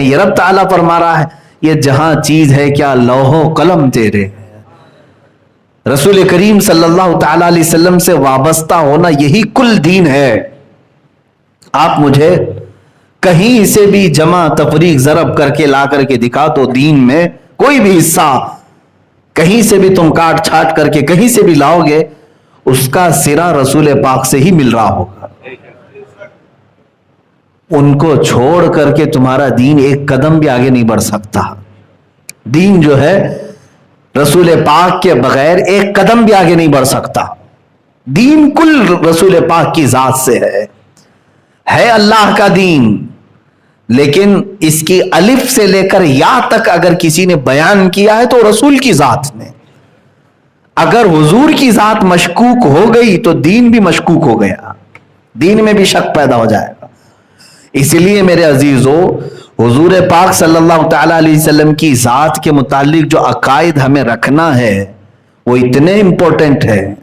یہ رب تعالیٰ فرما رہا ہے یہ جہاں چیز ہے کیا لوح و قلم تیرے. رسول کریم صلی اللہ تعالیٰ علیہ وسلم سے وابستہ ہونا یہی کل دین ہے. آپ مجھے کہیں سے بھی جمع تفریق ضرب کر کے لا کر کے دکھا دو دین میں کوئی بھی حصہ کہیں سے بھی تم کاٹ چھاٹ کر کے کہیں سے بھی لاؤ گے اس کا سرا رسول پاک سے ہی مل رہا ہوگا. ان کو چھوڑ کر کے تمہارا دین ایک قدم بھی آگے نہیں بڑھ سکتا. دین جو ہے رسول پاک کے بغیر ایک قدم بھی آگے نہیں بڑھ سکتا. دین کل رسول پاک کی ذات سے ہے اللہ کا دین. لیکن اس کی الف سے لے کر یا تک اگر کسی نے بیان کیا ہے تو رسول کی ذات نے. اگر حضور کی ذات مشکوک ہو گئی تو دین بھی مشکوک ہو گیا, دین میں بھی شک پیدا ہو جائے گا. اسی لیے میرے عزیزو حضور پاک صلی اللہ تعالیٰ علیہ وسلم کی ذات کے متعلق جو عقائد ہمیں رکھنا ہے وہ اتنے امپورٹنٹ ہے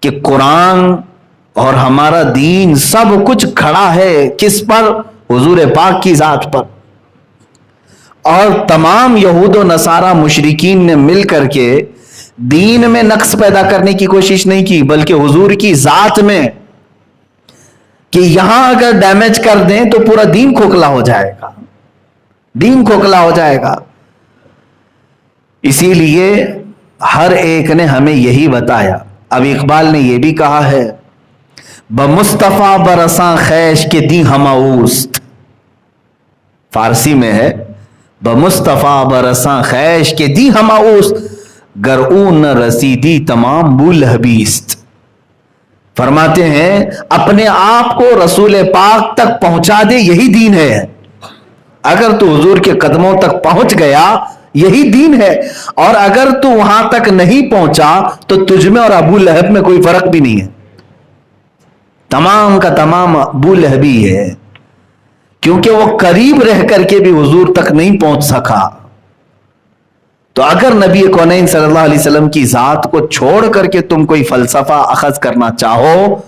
کہ قرآن اور ہمارا دین سب کچھ کھڑا ہے کس پر؟ حضور پاک کی ذات پر. اور تمام یہود و نصارہ مشرکین نے مل کر کے دین میں نقص پیدا کرنے کی کوشش نہیں کی بلکہ حضور کی ذات میں کہ یہاں اگر ڈیمیج کر دیں تو پورا دین کھوکھلا ہو جائے گا, دین کھوکھلا ہو جائے گا. اسی لیے ہر ایک نے ہمیں یہی بتایا. اب اقبال نے یہ بھی کہا ہے بمصطفیٰ برساں خیش کے دی ہماؤست, فارسی میں ہے بمصطفیٰ برساں خیش کے دی ہماؤست گر اون رسیدی تمام بول حبیست. فرماتے ہیں اپنے آپ کو رسول پاک تک پہنچا دے یہی دین ہے. اگر تو حضور کے قدموں تک پہنچ گیا یہی دین ہے, اور اگر تو وہاں تک نہیں پہنچا تو تجھ میں اور ابو لہب میں کوئی فرق بھی نہیں ہے, تمام کا تمام ابو لہبی ہے, کیونکہ وہ قریب رہ کر کے بھی حضور تک نہیں پہنچ سکا. تو اگر نبی کونین صلی اللہ علیہ وسلم کی ذات کو چھوڑ کر کے تم کوئی فلسفہ اخذ کرنا چاہو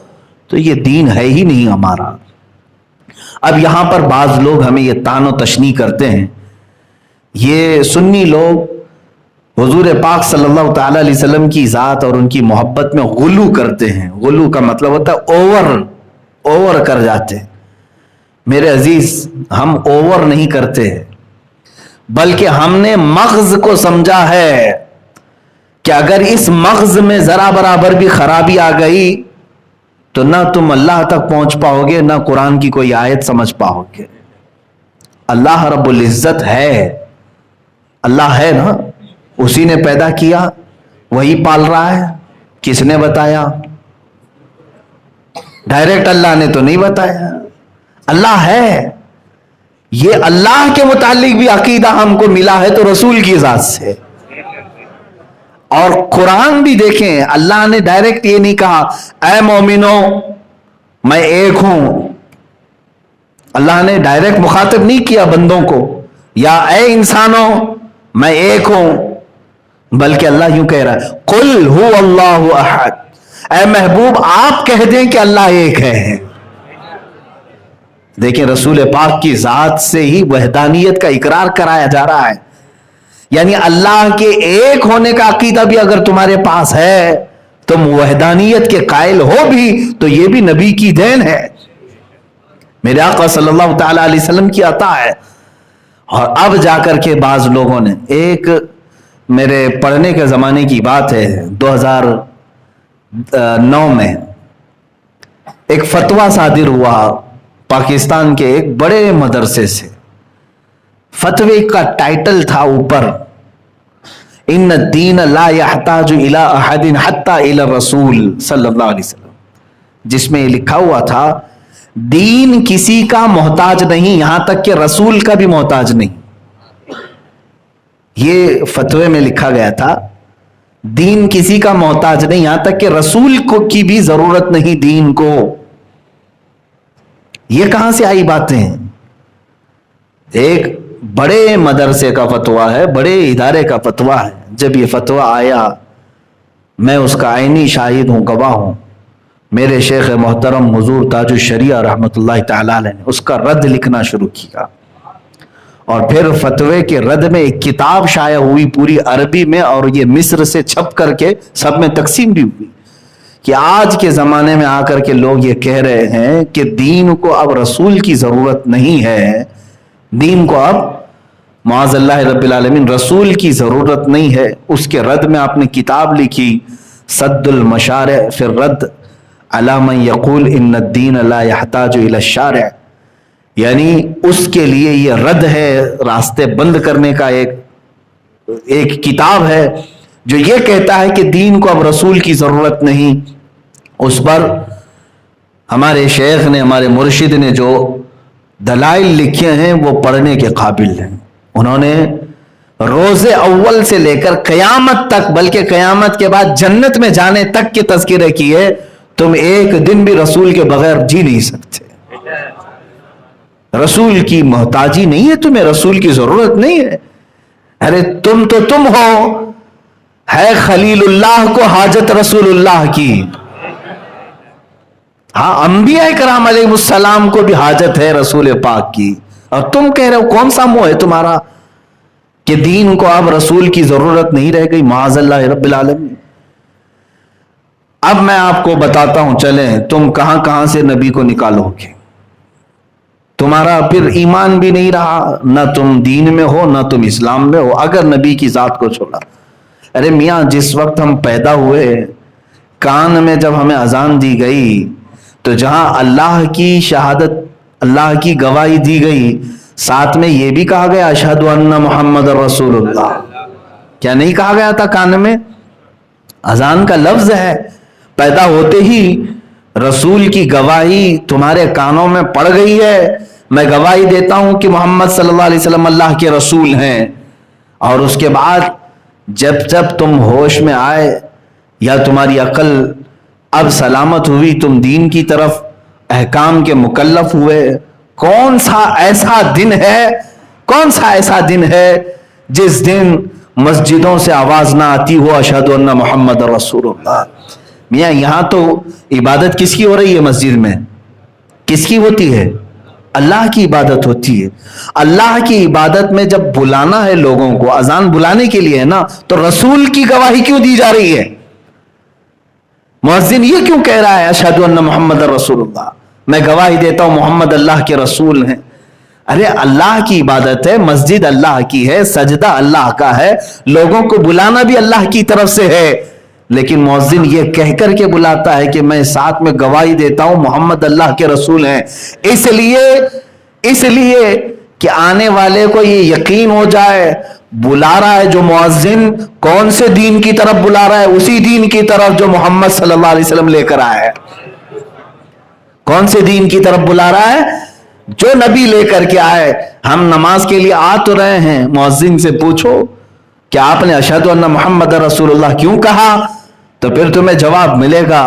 تو یہ دین ہے ہی نہیں ہمارا. اب یہاں پر بعض لوگ ہمیں یہ طعن و تشنیع کرتے ہیں, یہ سنی لوگ حضور پاک صلی اللہ تعالی علیہ وسلم کی ذات اور ان کی محبت میں غلو کرتے ہیں. غلو کا مطلب ہوتا ہے اوور کر جاتے ہیں. میرے عزیز ہم اوور نہیں کرتے بلکہ ہم نے مغز کو سمجھا ہے کہ اگر اس مغز میں ذرا برابر بھی خرابی آ گئی تو نہ تم اللہ تک پہنچ پاؤ گے نہ قرآن کی کوئی آیت سمجھ پاؤ گے. اللہ رب العزت ہے, اللہ ہے نا, اسی نے پیدا کیا وہی پال رہا ہے. کس نے بتایا؟ ڈائریکٹ اللہ نے تو نہیں بتایا, اللہ ہے. یہ اللہ کے متعلق بھی عقیدہ ہم کو ملا ہے تو رسول کی ذات سے. اور قرآن بھی دیکھیں اللہ نے ڈائریکٹ یہ نہیں کہا اے مومنو میں ایک ہوں. اللہ نے ڈائریکٹ مخاطب نہیں کیا بندوں کو یا اے انسانوں میں ایک ہوں, بلکہ اللہ یوں کہہ رہا ہے قل هو اللہ احد. اے محبوب آپ کہہ دیں کہ اللہ ایک ہے. دیکھیں رسول پاک کی ذات سے ہی وحدانیت کا اقرار کرایا جا رہا ہے. یعنی اللہ کے ایک ہونے کا عقیدہ بھی اگر تمہارے پاس ہے تم وحدانیت کے قائل ہو بھی تو یہ بھی نبی کی دین ہے, میرے آقا صلی اللہ تعالی علیہ وسلم کی عطا ہے. اور اب جا کر کے بعض لوگوں نے, ایک میرے پڑھنے کے زمانے کی بات ہے 2009 میں ایک فتویٰ صادر ہوا پاکستان کے ایک بڑے مدرسے سے. فتوے کا ٹائٹل تھا اوپر ان الدین لا يحتاج الى احد حتى الى الرسول صلی اللہ علیہ وسلم, جس میں لکھا ہوا تھا دین کسی کا محتاج نہیں یہاں تک کہ رسول کا بھی محتاج نہیں. یہ فتوے میں لکھا گیا تھا دین کسی کا محتاج نہیں یہاں تک کہ رسول کو کی بھی ضرورت نہیں دین کو. یہ کہاں سے آئی باتیں؟ ایک بڑے مدرسے کا فتویٰ ہے, بڑے ادارے کا فتویٰ ہے. جب یہ فتویٰ آیا میں اس کا عینی شاہد ہوں, گواہ ہوں. میرے شیخ محترم حضور تاج الشریعہ رحمۃ اللہ تعالی علیہ نے اس کا رد لکھنا شروع کیا. اور پھر فتوے کے رد میں ایک کتاب شائع ہوئی پوری عربی میں، اور یہ مصر سے چھپ کر کے سب میں تقسیم بھی ہوئی، کہ آج کے زمانے میں آ کر کے لوگ یہ کہہ رہے ہیں کہ دین کو اب رسول کی ضرورت نہیں ہے، دین کو اب معاذ اللہ رب العالمین رسول کی ضرورت نہیں ہے۔ اس کے رد میں آپ نے کتاب لکھی سد المشارع فی الرد علی من یقول ان الدین لا یحتاج الی الشارع، یعنی اس کے لیے یہ رد ہے، راستے بند کرنے کا ایک کتاب ہے جو یہ کہتا ہے کہ دین کو اب رسول کی ضرورت نہیں۔ اس پر ہمارے شیخ نے، ہمارے مرشد نے جو دلائل لکھے ہیں وہ پڑھنے کے قابل ہیں۔ انہوں نے روز اول سے لے کر قیامت تک، بلکہ قیامت کے بعد جنت میں جانے تک کے تذکرے کیے۔ تم ایک دن بھی رسول کے بغیر جی نہیں سکتے، رسول کی محتاجی نہیں ہے تمہیں، رسول کی ضرورت نہیں ہے۔ ارے تم تو تم ہو، ہے خلیل اللہ کو حاجت رسول اللہ کی۔ ہاں، انبیاء کرام علیہ السلام کو بھی حاجت ہے رسول پاک کی، اور تم کہہ رہے ہو کون سا منہ ہے تمہارا کہ دین کو اب رسول کی ضرورت نہیں رہ گئی، معاذ اللہ رب العالمین۔ اب میں آپ کو بتاتا ہوں، چلیں تم کہاں کہاں سے نبی کو نکالو گے، تمہارا پھر ایمان بھی نہیں رہا، نہ تم دین میں ہو نہ تم اسلام میں ہو اگر نبی کی ذات کو چھوڑا۔ ارے میاں، جس وقت ہم پیدا ہوئے کان میں جب ہمیں اذان دی گئی تو جہاں اللہ کی شہادت، اللہ کی گواہی دی گئی، ساتھ میں یہ بھی کہا گیا اشہد ان محمد رسول اللہ، کیا نہیں کہا گیا تھا کان میں؟ اذان کا لفظ ہے، پیدا ہوتے ہی رسول کی گواہی تمہارے کانوں میں پڑ گئی ہے، میں گواہی دیتا ہوں کہ محمد صلی اللہ علیہ وسلم اللہ کے رسول ہیں۔ اور اس کے بعد جب تم ہوش میں آئے یا تمہاری عقل اب سلامت ہوئی، تم دین کی طرف احکام کے مکلف ہوئے، کون سا ایسا دن ہے جس دن مسجدوں سے آواز نہ آتی ہو اشہد ان محمد رسول اللہ؟ میاں یہاں تو عبادت کس کی ہو رہی ہے؟ مسجد میں کس کی ہوتی ہے؟ اللہ کی عبادت ہوتی ہے۔ اللہ کی عبادت میں جب بلانا ہے لوگوں کو، اذان بلانے کے لیے ہے نا، تو رسول کی گواہی کیوں دی جا رہی ہے؟ مؤذن یہ کیوں کہہ رہا ہے اشہد ان محمد رسول اللہ، میں گواہی دیتا ہوں محمد اللہ کے رسول ہیں؟ ارے اللہ کی عبادت ہے، مسجد اللہ کی ہے، سجدہ اللہ کا ہے، لوگوں کو بلانا بھی اللہ کی طرف سے ہے، لیکن مؤذن یہ کہہ کر کے بلاتا ہے کہ میں ساتھ میں گواہی دیتا ہوں محمد اللہ کے رسول ہیں، اس لیے کہ آنے والے کو یہ یقین ہو جائے بلا رہا ہے جو مؤذن کون سے دین کی طرف بلا رہا ہے؟ اسی دین کی طرف جو محمد صلی اللہ علیہ وسلم لے کر آیا ہے۔ کون سے دین کی طرف بلا رہا ہے؟ جو نبی لے کر کے آئے۔ ہم نماز کے لیے آ تو رہے ہیں، مؤذن سے پوچھو کہ آپ نے اشہد ان محمد رسول اللہ کیوں کہا؟ تو پھر تمہیں جواب ملے گا،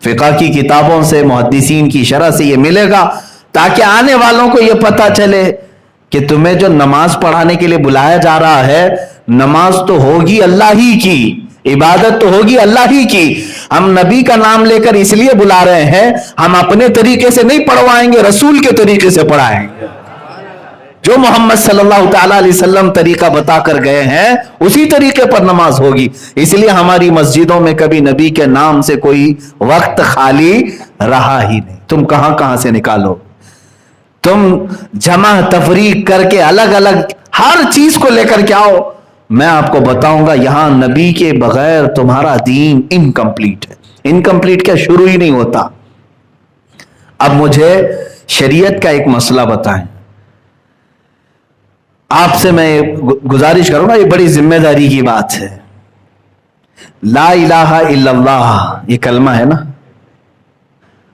فقہ کی کتابوں سے، محدثین کی شرح سے یہ ملے گا، تاکہ آنے والوں کو یہ پتہ چلے کہ تمہیں جو نماز پڑھانے کے لیے بلایا جا رہا ہے، نماز تو ہوگی اللہ ہی کی، عبادت تو ہوگی اللہ ہی کی، ہم نبی کا نام لے کر اس لیے بلا رہے ہیں، ہم اپنے طریقے سے نہیں پڑھوائیں گے، رسول کے طریقے سے پڑھائیں گے۔ جو محمد صلی اللہ تعالیٰ علیہ وسلم طریقہ بتا کر گئے ہیں اسی طریقے پر نماز ہوگی۔ اس لیے ہماری مسجدوں میں کبھی نبی کے نام سے کوئی وقت خالی رہا ہی نہیں۔ تم کہاں کہاں سے نکالو، تم جمع تفریق کر کے الگ الگ ہر چیز کو لے کر کے آؤ، میں آپ کو بتاؤں گا یہاں نبی کے بغیر تمہارا دین انکمپلیٹ ہے۔ انکمپلیٹ کیا، شروع ہی نہیں ہوتا۔ اب مجھے شریعت کا ایک مسئلہ بتائیں، آپ سے میں گزارش کروں گا، یہ بڑی ذمہ داری کی بات ہے۔ لا الہ الا اللہ یہ کلمہ ہے نا،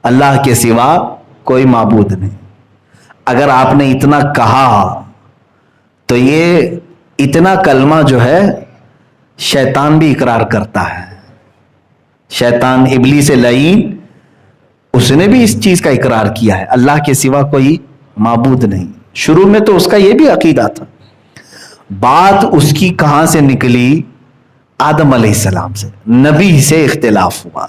اللہ کے سوا کوئی معبود نہیں۔ اگر آپ نے اتنا کہا تو یہ اتنا کلمہ جو ہے شیطان بھی اقرار کرتا ہے، شیطان ابلیس لعین، اس نے بھی اس چیز کا اقرار کیا ہے، اللہ کے سوا کوئی معبود نہیں۔ شروع میں تو اس کا یہ بھی عقیدہ تھا، بات اس کی کہاں سے نکلی؟ آدم علیہ السلام سے، نبی سے اختلاف ہوا،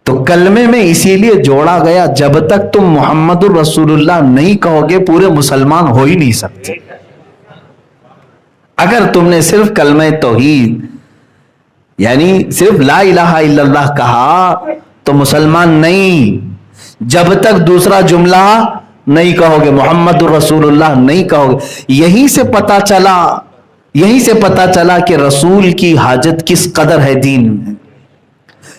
تو کلمے میں اسی لیے جوڑا گیا جب تک تم محمد الرسول اللہ نہیں کہو گے پورے مسلمان ہو ہی نہیں سکتے. اگر تم نے صرف کلمہ توحید یعنی صرف لا الہ الا اللہ کہا تو مسلمان نہیں. جب تک دوسرا جملہ نہیں کہو گے, محمد الرسول اللہ نہیں کہو گے. یہیں سے پتا چلا کہ رسول کی حاجت کس قدر ہے دین میں.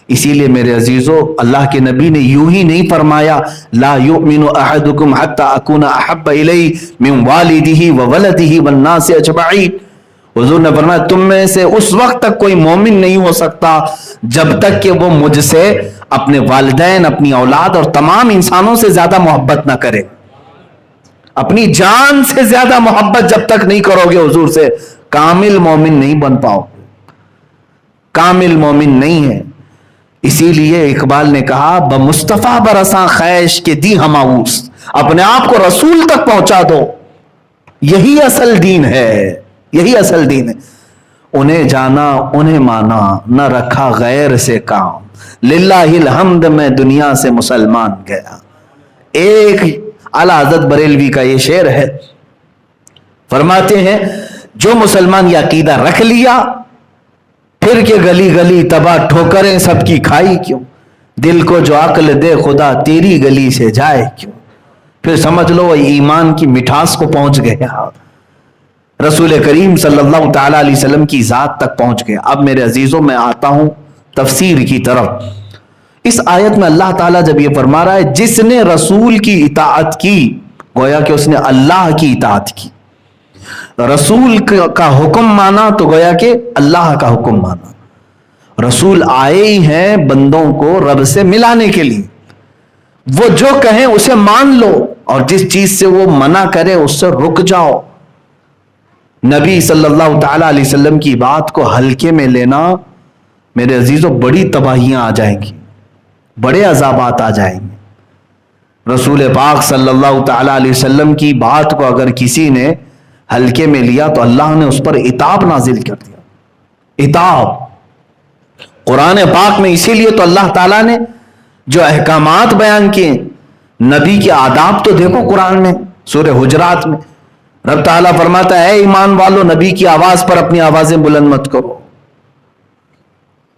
اسی لیے میرے عزیزو, اللہ کے نبی نے یوں ہی نہیں فرمایا لا یؤمن احدکم حتی اکون احب الیہ من والدہ وولدہ والناس اجمعین. حضور نے فرمایا تم میں سے اس وقت تک کوئی مومن نہیں ہو سکتا جب تک کہ وہ مجھ سے اپنے والدین, اپنی اولاد اور تمام انسانوں سے زیادہ محبت نہ کرے. اپنی جان سے زیادہ محبت جب تک نہیں کرو گے حضور سے, کامل مومن نہیں بن پاؤ, کامل مومن نہیں ہے. اسی لیے اقبال نے کہا بمصطفیٰ برساں خیش کے دی ہماؤس, اپنے آپ کو رسول تک پہنچا دو, یہی اصل دین ہے, یہی اصل دین ہے. انہیں جانا انہیں مانا نہ رکھا غیر سے کام, للہ الحمد میں دنیا سے مسلمان گیا. ایک اعلیٰ حضرت بریلوی کا یہ شعر ہے, فرماتے ہیں جو مسلمان یہ عقیدہ رکھ لیا پھر کہ گلی گلی تباہ ٹھوکریں سب کی کھائی کیوں, دل کو جو عقل دے خدا تیری گلی سے جائے کیوں. پھر سمجھ لو وہ ایمان کی مٹھاس کو پہنچ گیا, رسول کریم صلی اللہ تعالی علیہ وسلم کی ذات تک پہنچ گیا. اب میرے عزیزوں میں آتا ہوں تفسیر کی طرف. اس آیت میں اللہ تعالیٰ جب یہ فرما رہا ہے جس نے رسول کی اطاعت کی, گویا کہ اس نے اللہ کی اطاعت کی. رسول کا حکم مانا تو گویا کہ اللہ کا حکم مانا. رسول آئے ہی ہیں بندوں کو رب سے ملانے کے لیے, وہ جو کہیں اسے مان لو اور جس چیز سے وہ منع کرے اس سے رک جاؤ. نبی صلی اللہ تعالی علیہ وسلم کی بات کو ہلکے میں لینا میرے عزیزوں بڑی تباہیاں آ جائیں گی, بڑے عذابات آ جائیں گے. رسول پاک صلی اللہ تعالی علیہ وسلم کی بات کو اگر کسی نے ہلکے میں لیا تو اللہ نے اس پر عتاب نازل کر دیا. عتاب قرآن پاک میں اسی لیے تو اللہ تعالیٰ نے جو احکامات بیان کیے, نبی کے آداب تو دیکھو قرآن میں, سورہ حجرات میں رب تعالیٰ فرماتا ہے اے ایمان والو نبی کی آواز پر اپنی آوازیں بلند مت کرو.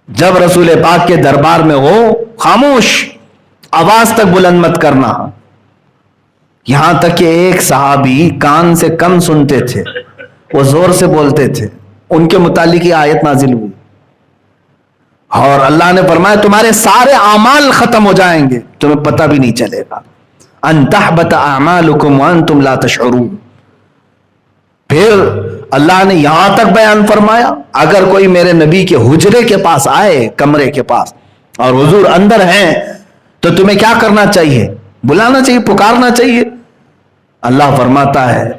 جب رسول پاک کے دربار میں ہو خاموش, آواز تک بلند مت کرنا. یہاں تک کہ ایک صحابی کان سے کم سنتے تھے, وہ زور سے بولتے تھے, ان کے متعلق یہ آیت نازل ہوئی اور اللہ نے فرمایا تمہارے سارے اعمال ختم ہو جائیں گے, تمہیں پتہ بھی نہیں چلے گا. ان تحبط اعمالکم وانتم لا تشعرون. پھر اللہ نے یہاں تک بیان فرمایا اگر کوئی میرے نبی کے حجرے کے پاس آئے, کمرے کے پاس, اور حضور اندر ہیں تو تمہیں کیا کرنا چاہیے؟ بلانا چاہیے, پکارنا چاہیے. اللہ فرماتا ہے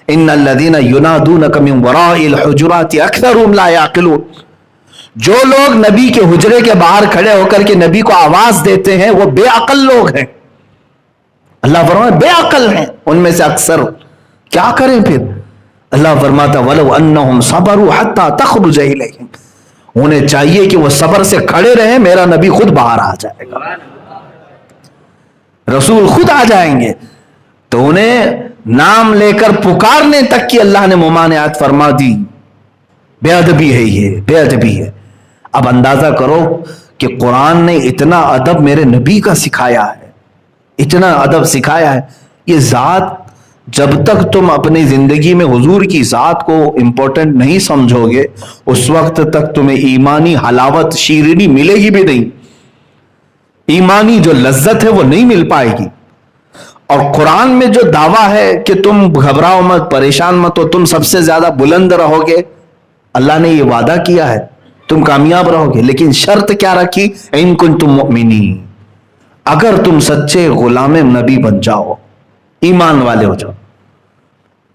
ان الذین ینادونک من وراء الحجرات اکثرهم لا یعقلون. جو لوگ نبی کے حجرے کے باہر کھڑے ہو کر کے نبی کو آواز دیتے ہیں وہ بے عقل لوگ ہیں. اللہ فرماتا بے عقل ہیں ان میں سے اکثر. کیا کریں پھر؟ اللہ فرماتا وَلَوْ أَنَّهُمْ صَبَرُوا حَتَّى تَخْرُجَ إِلَيْهِمْ. انہیں چاہیے کہ وہ صبر سے کھڑے رہیں, میرا نبی خود باہر آ جائے گا, رسول خود آ جائیں گے. تو انہیں نام لے کر پکارنے تک کی اللہ نے ممانعت فرما دی. بے ادبی ہے, یہ بے ادبی ہے. اب اندازہ کرو کہ قرآن نے اتنا ادب میرے نبی کا سکھایا ہے, اتنا ادب سکھایا ہے. یہ ذات جب تک تم اپنی زندگی میں حضور کی ذات کو امپورٹنٹ نہیں سمجھو گے اس وقت تک تمہیں ایمانی حلاوت شیرینی ملے گی بھی نہیں, ایمانی جو لذت ہے وہ نہیں مل پائے گی. اور قرآن میں جو دعویٰ ہے کہ تم گھبراؤ مت, پریشان مت ہو, تم سب سے زیادہ بلند رہو گے, اللہ نے یہ وعدہ کیا ہے تم کامیاب رہو گے. لیکن شرط کیا رکھی؟ ان کنتم مؤمنین, اگر تم سچے غلام نبی بن جاؤ, ایمان والے ہو جاؤ.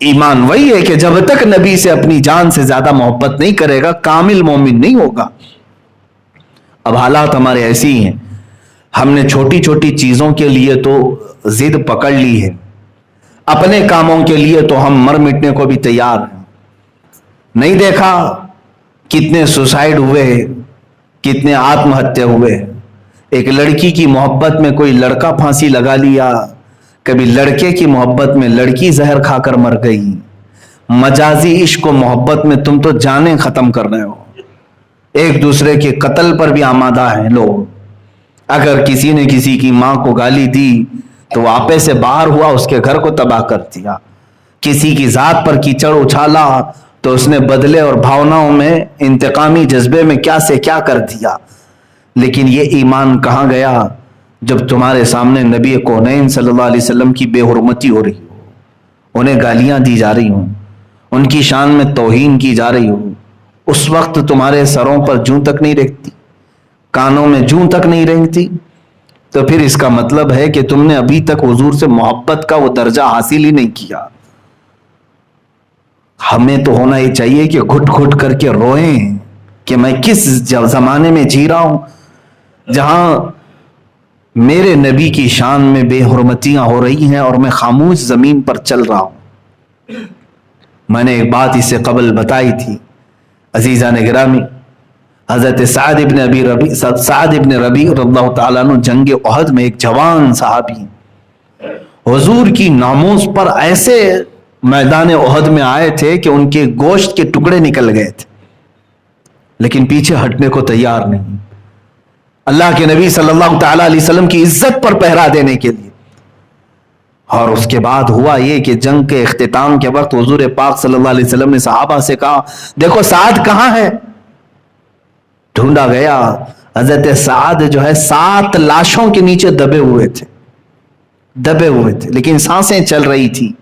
ایمان وہی ہے کہ جب تک نبی سے اپنی جان سے زیادہ محبت نہیں کرے گا کامل مومن نہیں ہوگا. اب حالات ہمارے ایسے ہی ہیں, ہم نے چھوٹی چھوٹی چیزوں کے لیے تو ضد پکڑ لی ہے, اپنے کاموں کے لیے تو ہم مر مٹنے کو بھی تیار ہیں. نہیں دیکھا کتنے سوسائڈ ہوئے, کتنے آتم ہتیا ہوئے, ایک لڑکی کی محبت میں کوئی لڑکا پھانسی لگا لیا، کبھی لڑکے کی محبت میں لڑکی زہر کھا کر مر گئی۔ مجازی عشق و محبت میں تم تو جانیں ختم کر رہے ہو، ایک دوسرے کے قتل پر بھی آمادہ ہیں لوگ۔ اگر کسی نے کسی کی ماں کو گالی دی تو وہ آپے سے باہر ہوا، اس کے گھر کو تباہ کر دیا۔ کسی کی ذات پر کیچڑ اچھالا تو اس نے بدلے اور بھاوناؤں میں، انتقامی جذبے میں کیا سے کیا کر دیا۔ لیکن یہ ایمان کہاں گیا جب تمہارے سامنے نبی کونین صلی اللہ علیہ وسلم کی بے حرمتی ہو رہی ہو، انہیں گالیاں دی جا رہی ہوں، ان کی شان میں توہین کی جا رہی ہو، اس وقت تمہارے سروں پر جوں تک نہیں رہتی، کانوں میں جوں تک نہیں رہتی، تو پھر اس کا مطلب ہے کہ تم نے ابھی تک حضور سے محبت کا وہ درجہ حاصل ہی نہیں کیا۔ ہمیں تو ہونا یہ چاہیے کہ گھٹ گھٹ کر کے روئیں کہ میں کس زمانے میں جی رہا ہوں جہاں میرے نبی کی شان میں بے حرمتیاں ہو رہی ہیں اور میں خاموش زمین پر چل رہا ہوں۔ میں نے ایک بات اس سے قبل بتائی تھی عزیزان گرامی، حضرت سعد ابن ربیع رضی اللہ تعالیٰ عنہ جنگ احد میں ایک جوان صحابی حضور کی ناموس پر ایسے میدان احد میں آئے تھے کہ ان کے گوشت کے ٹکڑے نکل گئے تھے، لیکن پیچھے ہٹنے کو تیار نہیں، اللہ کے نبی صلی اللہ تعالیٰ علیہ وسلم کی عزت پر پہرا دینے کے لیے۔ اور اس کے بعد ہوا یہ کہ جنگ کے اختتام کے وقت حضور پاک صلی اللہ علیہ وسلم نے صحابہ سے کہا، دیکھو سعد کہاں ہے؟ ڈھونڈا گیا، حضرت سعد جو ہے 7 لاشوں کے نیچے دبے ہوئے تھے، لیکن سانسیں چل رہی تھی۔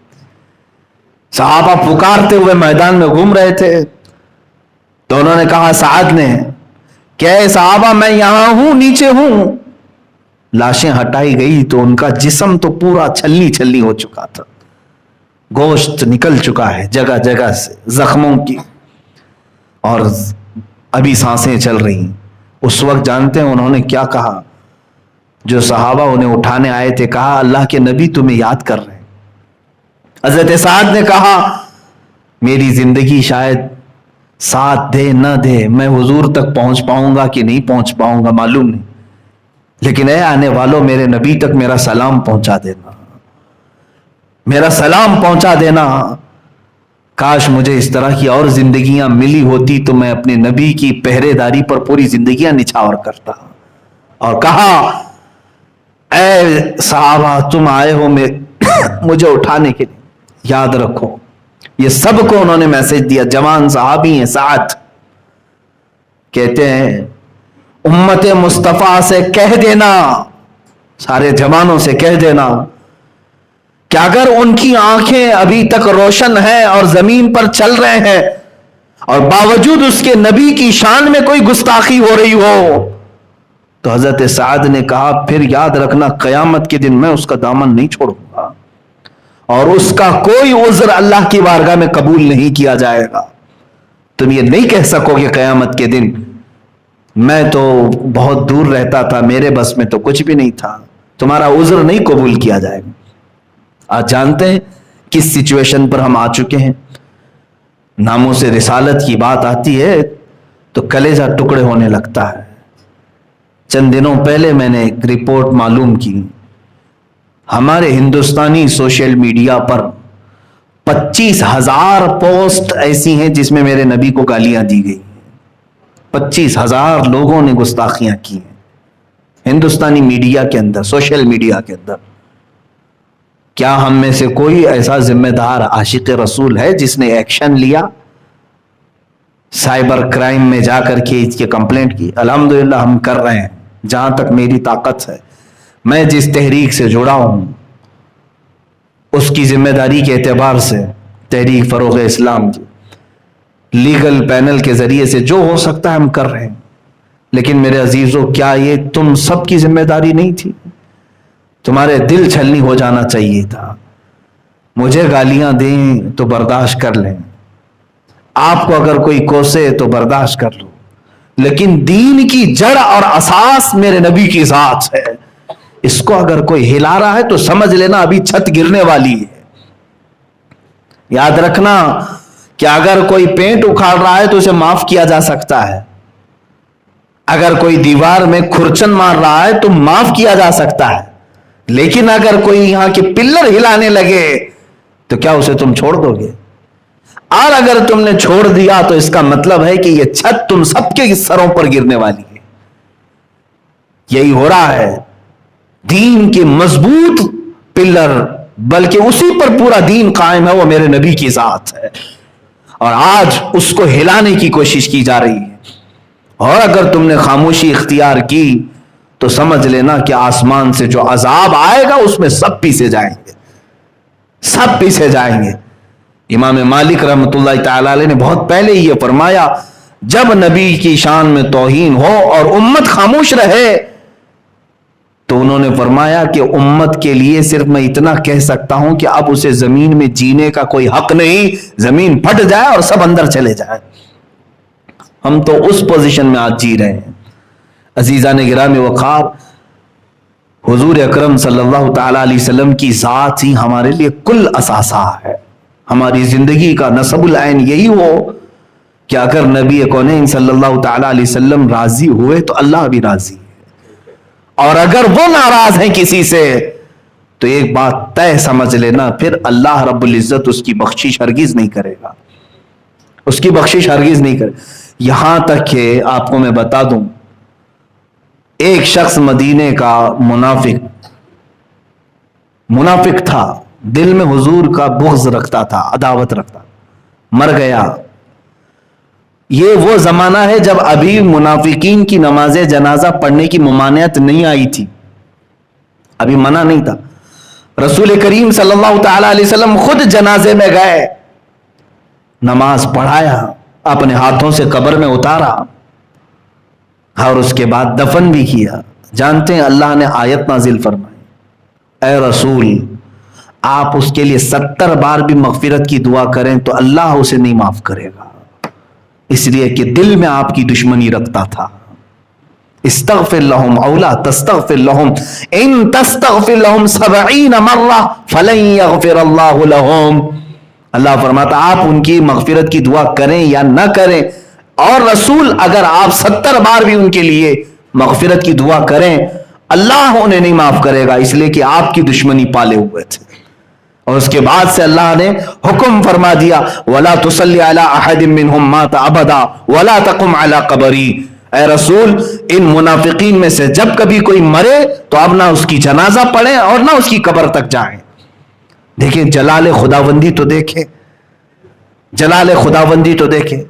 صحابہ پکارتے ہوئے میدان میں گھوم رہے تھے، تو انہوں نے کہا سعد نے کہ اے صحابہ میں یہاں ہوں، نیچے ہوں۔ لاشیں ہٹائی گئی تو ان کا جسم تو پورا چھلنی چھلنی ہو چکا تھا، گوشت نکل چکا ہے جگہ جگہ سے زخموں کی، اور ابھی سانسیں چل رہی ہیں۔ اس وقت جانتے ہیں انہوں نے کیا کہا؟ جو صحابہ انہیں اٹھانے آئے تھے، کہا اللہ کے نبی تمہیں یاد کر رہے ہیں۔ حضرت سعد نے کہا میری زندگی شاید ساتھ دے نہ دے، میں حضور تک پہنچ پاؤں گا کہ نہیں پہنچ پاؤں گا معلوم نہیں، لیکن اے آنے والوں میرے نبی تک میرا سلام پہنچا دینا، میرا سلام پہنچا دینا۔ کاش مجھے اس طرح کی اور زندگیاں ملی ہوتی تو میں اپنے نبی کی پہرے داری پر پوری زندگیاں نچھاور کرتا۔ اور کہا اے صحابہ تم آئے ہو مجھے اٹھانے کے لیے، یاد رکھو۔ یہ سب کو انہوں نے میسج دیا، جوان صحابی ہیں سعد، کہتے ہیں امت مصطفیٰ سے کہہ دینا، سارے جوانوں سے کہہ دینا کہ اگر ان کی آنکھیں ابھی تک روشن ہیں اور زمین پر چل رہے ہیں اور باوجود اس کے نبی کی شان میں کوئی گستاخی ہو رہی ہو، تو حضرت سعد نے کہا پھر یاد رکھنا قیامت کے دن میں اس کا دامن نہیں چھوڑوں گا اور اس کا کوئی عذر اللہ کی بارگاہ میں قبول نہیں کیا جائے گا۔ تم یہ نہیں کہہ سکو کہ قیامت کے دن میں تو بہت دور رہتا تھا، میرے بس میں تو کچھ بھی نہیں تھا، تمہارا عذر نہیں قبول کیا جائے گا۔ آج جانتے ہیں کس سچویشن پر ہم آ چکے ہیں؟ ناموس رسالت کی بات آتی ہے تو کلیجہ ٹکڑے ہونے لگتا ہے۔ چند دنوں پہلے میں نے ایک رپورٹ معلوم کی، ہمارے ہندوستانی سوشل میڈیا پر 25,000 پوسٹ ایسی ہیں جس میں میرے نبی کو گالیاں دی گئی، 25,000 لوگوں نے گستاخیاں کی ہیں ہندوستانی میڈیا کے اندر، سوشل میڈیا کے اندر۔ کیا ہم میں سے کوئی ایسا ذمہ دار عاشق رسول ہے جس نے ایکشن لیا، سائبر کرائم میں جا کر کے اس کی کمپلینٹ کی؟ الحمدللہ ہم کر رہے ہیں جہاں تک میری طاقت ہے۔ میں جس تحریک سے جڑا ہوں اس کی ذمہ داری کے اعتبار سے، تحریک فروغ اسلام کی لیگل پینل کے ذریعے سے جو ہو سکتا ہے ہم کر رہے ہیں، لیکن میرے عزیزوں کیا یہ تم سب کی ذمہ داری نہیں تھی؟ تمہارے دل چھلنی ہو جانا چاہیے تھا۔ مجھے گالیاں دیں تو برداشت کر لیں، آپ کو اگر کوئی کوسے تو برداشت کر لو، لیکن دین کی جڑ اور اساس میرے نبی کی ذات ہے، اس کو اگر کوئی ہلا رہا ہے تو سمجھ لینا ابھی چھت گرنے والی ہے۔ یاد رکھنا کہ اگر کوئی پینٹ اکھاڑ رہا ہے تو اسے معاف کیا جا سکتا ہے، اگر کوئی دیوار میں کھرچن مار رہا ہے تو معاف کیا جا سکتا ہے، لیکن اگر کوئی یہاں کے پلر ہلانے لگے تو کیا اسے تم چھوڑ دو گے؟ اور اگر تم نے چھوڑ دیا تو اس کا مطلب ہے کہ یہ چھت تم سب کے سروں پر گرنے والی ہے۔ یہی ہو رہا ہے، دین کے مضبوط پلر، بلکہ اسی پر پورا دین قائم ہے، وہ میرے نبی کی ذات ہے، اور آج اس کو ہلانے کی کوشش کی جا رہی ہے۔ اور اگر تم نے خاموشی اختیار کی تو سمجھ لینا کہ آسمان سے جو عذاب آئے گا اس میں سب پیسے جائیں گے، سب پیسے جائیں گے۔ امام مالک رحمۃ اللہ تعالی علیہ نے بہت پہلے یہ فرمایا، جب نبی کی شان میں توہین ہو اور امت خاموش رہے تو انہوں نے فرمایا کہ امت کے لیے صرف میں اتنا کہہ سکتا ہوں کہ اب اسے زمین میں جینے کا کوئی حق نہیں، زمین پھٹ جائے اور سب اندر چلے جائیں۔ ہم تو اس پوزیشن میں آج جی رہے ہیں۔ عزیزان گرامی وقار، حضور اکرم صلی اللہ تعالی علیہ وسلم کی ذات ہی ہمارے لیے کل اثاثہ ہے۔ ہماری زندگی کا نصب العین یہی ہو کہ اگر نبی کونین صلی اللہ تعالی علیہ وسلم راضی ہوئے تو اللہ بھی راضی ہے، اور اگر وہ ناراض ہیں کسی سے تو ایک بات طے سمجھ لینا، پھر اللہ رب العزت اس کی بخشش ہرگز نہیں کرے گا، اس کی بخشش ہرگز نہیں کرے۔ یہاں تک کہ آپ کو میں بتا دوں، ایک شخص مدینے کا منافق تھا، دل میں حضور کا بغض رکھتا تھا، عداوت رکھتا، مر گیا۔ یہ وہ زمانہ ہے جب ابھی منافقین کی نماز جنازہ پڑھنے کی ممانعت نہیں آئی تھی، ابھی منع نہیں تھا۔ رسول کریم صلی اللہ تعالی علیہ وسلم خود جنازے میں گئے، نماز پڑھایا، اپنے ہاتھوں سے قبر میں اتارا، اور اس کے بعد دفن بھی کیا۔ جانتے ہیں اللہ نے آیت نازل فرمائی، اے رسول آپ اس کے لیے 70 بار بھی مغفرت کی دعا کریں تو اللہ اسے نہیں معاف کرے گا، اس لیے کہ دل میں آپ کی دشمنی رکھتا تھا۔ استغفر لهم او لا تستغفر لهم ان تستغفر لهم 70 مرہ فلن یغفر اللہ لهم۔ اللہ فرماتا آپ ان کی مغفرت کی دعا کریں یا نہ کریں، اور رسول اگر آپ 70 بار بھی ان کے لیے مغفرت کی دعا کریں اللہ انہیں نہیں معاف کرے گا، اس لیے کہ آپ کی دشمنی پالے ہوئے تھے۔ اور اس کے بعد سے اللہ نے حکم فرما دیا، وَلَا تُصَلِّ عَلَىٰ أَحَدٍ مِّنْهُمْ مَاتَ أَبَدًا وَلَا تَقُمْ عَلَىٰ قَبْرِهِ۔ اے رسول ان منافقین میں سے جب کبھی کوئی مرے تو اب نہ اس کی جنازہ پڑھیں اور نہ اس کی قبر تک جائیں۔ دیکھیں جلال خداوندی تو دیکھیں، جلال خداوندی تو دیکھیں۔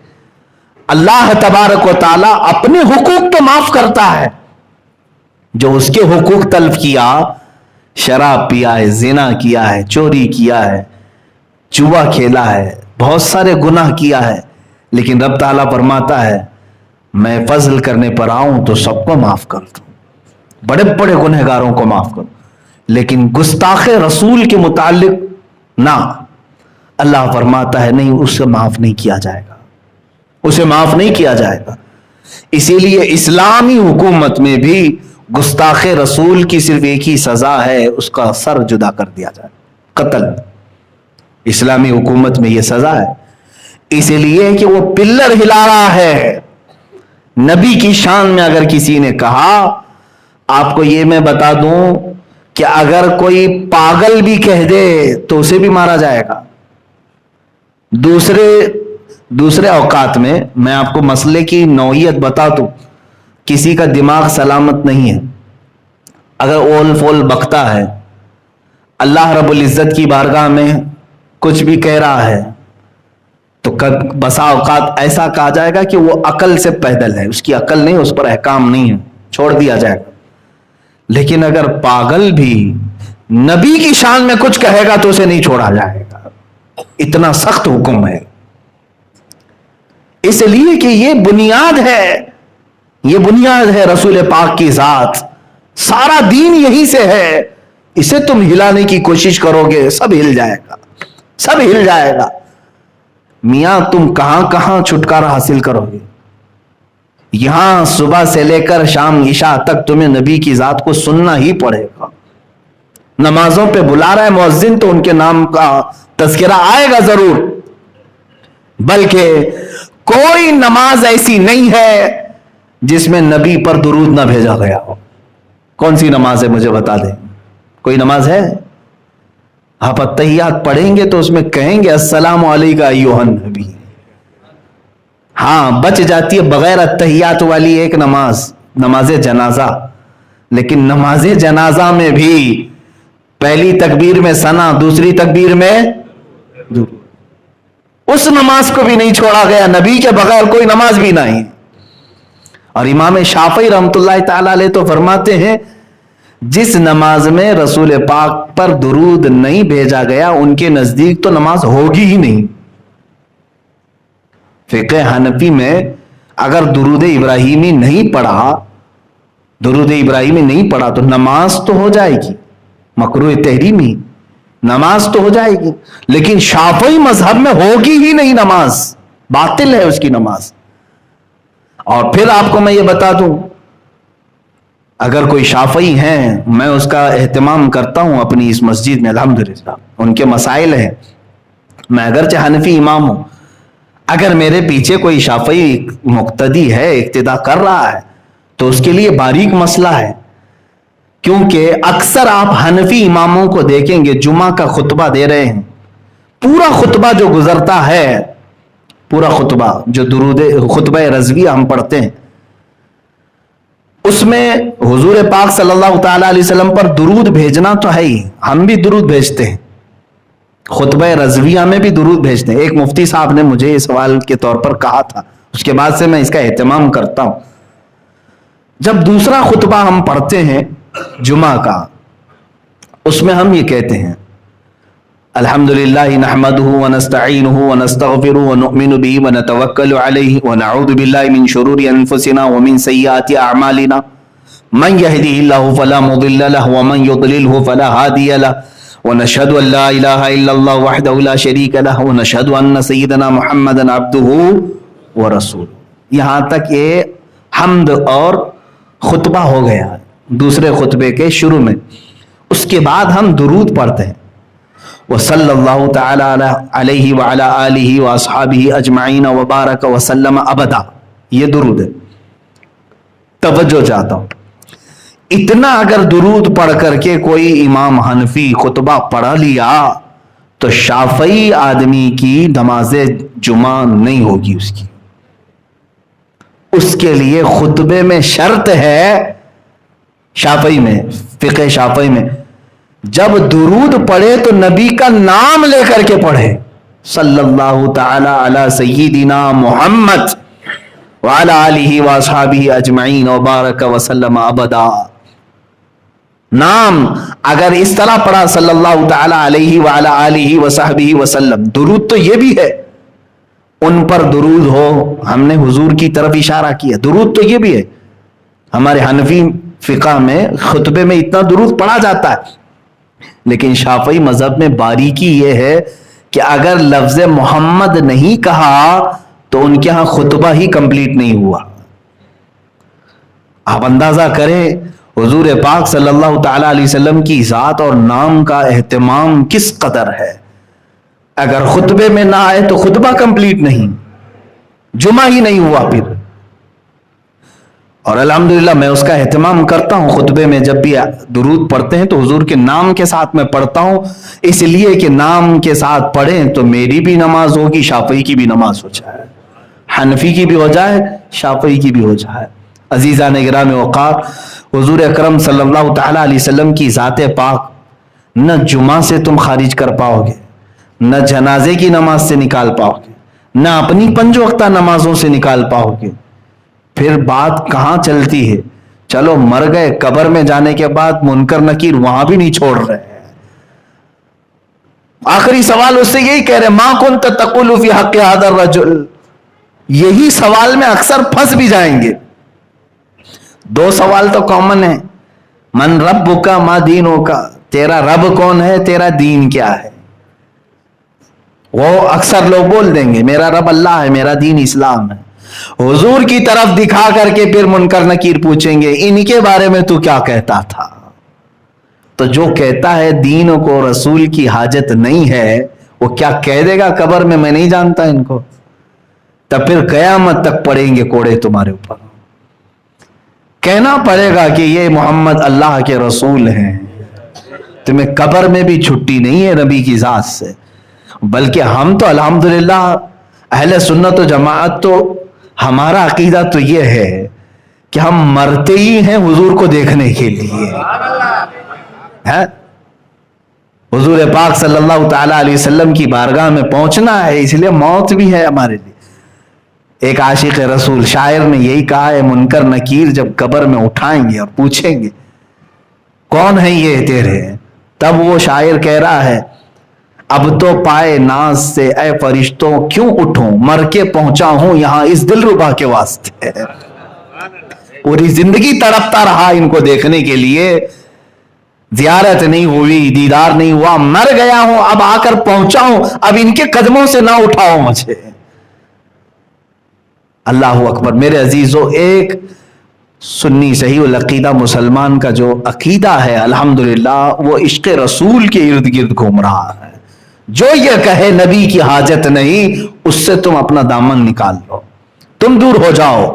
اللہ تبارک و تعالی اپنے حقوق تو معاف کرتا ہے، جو اس کے حقوق تلف کیا، شراب پیا ہے، زنا کیا ہے، چوری کیا ہے، جوا کھیلا ہے، بہت سارے گناہ کیا ہے، لیکن رب تعالیٰ فرماتا ہے میں فضل کرنے پر آؤں تو سب کو معاف کر دوں، بڑے بڑے گنہگاروں کو معاف کروں، لیکن گستاخ رسول کے متعلق نہ، اللہ فرماتا ہے نہیں، اسے معاف نہیں کیا جائے گا، اسے معاف نہیں کیا جائے گا۔ اسی لیے اسلامی حکومت میں بھی گستاخ رسول کی صرف ایک ہی سزا ہے، اس کا سر جدا کر دیا جائے، قتل۔ اسلامی حکومت میں یہ سزا ہے، اسی لیے کہ وہ پلر ہلا رہا ہے۔ نبی کی شان میں اگر کسی نے کہا، آپ کو یہ میں بتا دوں کہ اگر کوئی پاگل بھی کہہ دے تو اسے بھی مارا جائے گا۔ دوسرے اوقات میں آپ کو مسئلے کی نوعیت بتا دوں، کسی کا دماغ سلامت نہیں ہے، اگر اول فول بکتا ہے، اللہ رب العزت کی بارگاہ میں کچھ بھی کہہ رہا ہے تو بسا اوقات ایسا کہا جائے گا کہ وہ عقل سے پیدل ہے، اس کی عقل نہیں، اس پر احکام نہیں ہے، چھوڑ دیا جائے گا۔ لیکن اگر پاگل بھی نبی کی شان میں کچھ کہے گا تو اسے نہیں چھوڑا جائے گا، اتنا سخت حکم ہے۔ اس لیے کہ یہ بنیاد ہے، یہ بنیاد ہے رسول پاک کی ذات، سارا دین یہی سے ہے، اسے تم ہلانے کی کوشش کرو گے سب ہل جائے گا، سب ہل جائے گا۔ میاں تم کہاں کہاں چھٹکارا حاصل کرو گے؟ یہاں صبح سے لے کر شام عشاء تک تمہیں نبی کی ذات کو سننا ہی پڑے گا۔ نمازوں پہ بلا رہا ہے مؤذن تو ان کے نام کا تذکرہ آئے گا ضرور، بلکہ کوئی نماز ایسی نہیں ہے جس میں نبی پر درود نہ بھیجا گیا ہو؟ کون سی نماز ہے مجھے بتا دیں، کوئی نماز ہے؟ آپ اتحیات پڑھیں گے تو اس میں کہیں گے السلام علیکہ ایھا النبی. ہاں بچ جاتی ہے بغیر اتحیات والی ایک نماز، نماز جنازہ. لیکن نماز جنازہ میں بھی پہلی تکبیر میں ثنا، دوسری تکبیر میں درود. اس نماز کو بھی نہیں چھوڑا گیا، نبی کے بغیر کوئی نماز بھی نہیں. اور امام شافعی رحمۃ اللہ تعالی علیہ تو فرماتے ہیں جس نماز میں رسول پاک پر درود نہیں بھیجا گیا ان کے نزدیک تو نماز ہوگی ہی نہیں. فقہ حنفی میں اگر درود ابراہیمی نہیں پڑھا، درود ابراہیمی نہیں پڑھا تو نماز تو ہو جائے گی مکروہ تحریمی، نماز تو ہو جائے گی، لیکن شافعی مذہب میں ہوگی ہی نہیں، نماز باطل ہے اس کی نماز. اور پھر آپ کو میں یہ بتا دوں، اگر کوئی شافعی ہیں، میں اس کا اہتمام کرتا ہوں اپنی اس مسجد میں الحمدللہ، ان کے مسائل ہیں. میں اگرچہ حنفی امام ہوں، اگر میرے پیچھے کوئی شافعی مقتدی ہے، اقتدا کر رہا ہے، تو اس کے لیے باریک مسئلہ ہے. کیونکہ اکثر آپ حنفی اماموں کو دیکھیں گے جمعہ کا خطبہ دے رہے ہیں، پورا خطبہ جو گزرتا ہے، پورا خطبہ جو درود خطبہ رضویہ ہم پڑھتے ہیں، اس میں حضور پاک صلی اللہ تعالی علیہ وسلم پر درود بھیجنا تو ہے ہی، ہم بھی درود بھیجتے ہیں، خطبہ رضویہ میں بھی درود بھیجتے ہیں. ایک مفتی صاحب نے مجھے اس سوال کے طور پر کہا تھا، اس کے بعد سے میں اس کا اہتمام کرتا ہوں. جب دوسرا خطبہ ہم پڑھتے ہیں جمعہ کا، اس میں ہم یہ کہتے ہیں الحمدللہ نحمدہ ونستعینہ ونستغفرہ ونؤمن بہ ونتوکل علیہ ونعوذ باللہ من شرور انفسنا ومن سیئات اعمالنا من یہدہ اللہ فلا مضل لہ ومن یضللہ فلا ہادی لہ ونشہد ان لا الہ الا اللہ وحدہ لا شریک لہ ونشہد ان سیدنا محمدا عبدہ ورسولہ. یہاں تک یہ حمد اور خطبہ ہو گیا دوسرے خطبے کے شروع میں. اس کے بعد ہم درود پڑھتے ہیں وصلی اللہ تعالی علیہ وعلی آلہ واصحابہ اجمعین وبارک وسلم ابدا. یہ درود ہے. توجہ چاہتا ہوں، اتنا اگر درود پڑھ کر کے کوئی امام حنفی خطبہ پڑھ لیا تو شافعی آدمی کی نماز جمعہ نہیں ہوگی. اس کے لیے خطبے میں شرط ہے، شافعی میں، فقہ شافعی میں، جب درود پڑھے تو نبی کا نام لے کر کے پڑھے، صلی اللہ تعالی علی سیدنا محمد وعلی آلہ واصحابہ اجمعین وبارک وسلم ابدا. نام اگر اس طرح پڑھا صلی اللہ تعالی علیہ وعلی آلہ وصحبہ وسلم، درود تو یہ بھی ہے ان پر درود ہو، ہم نے حضور کی طرف اشارہ کیا، درود تو یہ بھی ہے. ہمارے حنفی فقہ میں خطبے میں اتنا درود پڑھا جاتا ہے، لیکن شافعی مذہب میں باریکی یہ ہے کہ اگر لفظ محمد نہیں کہا تو ان کے ہاں خطبہ ہی کمپلیٹ نہیں ہوا. آپ اندازہ کریں حضور پاک صلی اللہ تعالی علیہ وسلم کی ذات اور نام کا اہتمام کس قدر ہے. اگر خطبے میں نہ آئے تو خطبہ کمپلیٹ نہیں، جمعہ ہی نہیں ہوا پھر. اور الحمدللہ میں اس کا اہتمام کرتا ہوں، خطبے میں جب بھی درود پڑھتے ہیں تو حضور کے نام کے ساتھ میں پڑھتا ہوں، اس لیے کہ نام کے ساتھ پڑھیں تو میری بھی نماز ہوگی، شافعی کی بھی نماز ہو جائے، حنفی کی بھی ہو جائے، شافعی کی بھی ہو جائے. عزیزان گرامی وقار، حضور اکرم صلی اللہ تعالی علیہ وسلم کی ذات پاک نہ جمعہ سے تم خارج کر پاؤ گے، نہ جنازے کی نماز سے نکال پاؤ گے، نہ اپنی 5 وقتہ نمازوں سے نکال پاؤ گے. پھر بات کہاں چلتی ہے؟ چلو مر گئے، قبر میں جانے کے بعد منکر نکیر وہاں بھی نہیں چھوڑ رہے ہیں. آخری سوال اس سے یہی کہہ رہے ما کنت تقول فی حق هذا الرجل، یہی سوال میں اکثر پھنس بھی جائیں گے. 2 سوال تو کامن ہے، من ربک ما دینک، تیرا رب کون ہے، تیرا دین کیا ہے. وہ اکثر لوگ بول دیں گے میرا رب اللہ ہے، میرا دین اسلام ہے. حضور کی طرف دکھا کر کے پھر منکر نکیر پوچھیں گے ان کے بارے میں تو کیا کہتا تھا. تو جو کہتا ہے دین کو رسول کی حاجت نہیں ہے وہ کیا کہہ دے گا قبر میں، میں نہیں جانتا ان کو. تب پھر قیامت تک پڑیں گے کوڑے تمہارے اوپر. کہنا پڑے گا کہ یہ محمد اللہ کے رسول ہیں. تمہیں قبر میں بھی چھٹی نہیں ہے نبی کی ذات سے. بلکہ ہم تو الحمدللہ اہل سنت و جماعت تو ہمارا عقیدہ تو یہ ہے کہ ہم مرتے ہی ہیں حضور کو دیکھنے کے لیے. حضور پاک صلی اللہ تعالی علیہ وسلم کی بارگاہ میں پہنچنا ہے، اس لیے موت بھی ہے ہمارے لیے. ایک عاشق رسول شاعر نے یہی کہا ہے، منکر نکیر جب قبر میں اٹھائیں گے اور پوچھیں گے کون ہے یہ تیرے، تب وہ شاعر کہہ رہا ہے اب تو پائے ناز سے اے فرشتوں کیوں اٹھوں، مر کے پہنچا ہوں یہاں اس دلربا کے واسطے. پوری زندگی تڑپتا رہا ان کو دیکھنے کے لیے، زیارت نہیں ہوئی، دیدار نہیں ہوا، مر گیا ہوں، اب آ کر پہنچا ہوں، اب ان کے قدموں سے نہ اٹھاؤ مجھے. اللہ اکبر. میرے عزیزو، ایک سنی صحیح العقیدہ مسلمان کا جو عقیدہ ہے الحمدللہ وہ عشق رسول کے ارد گرد گھوم رہا ہے. جو یہ کہے نبی کی حاجت نہیں، اس سے تم اپنا دامن نکال لو، تم دور ہو جاؤ.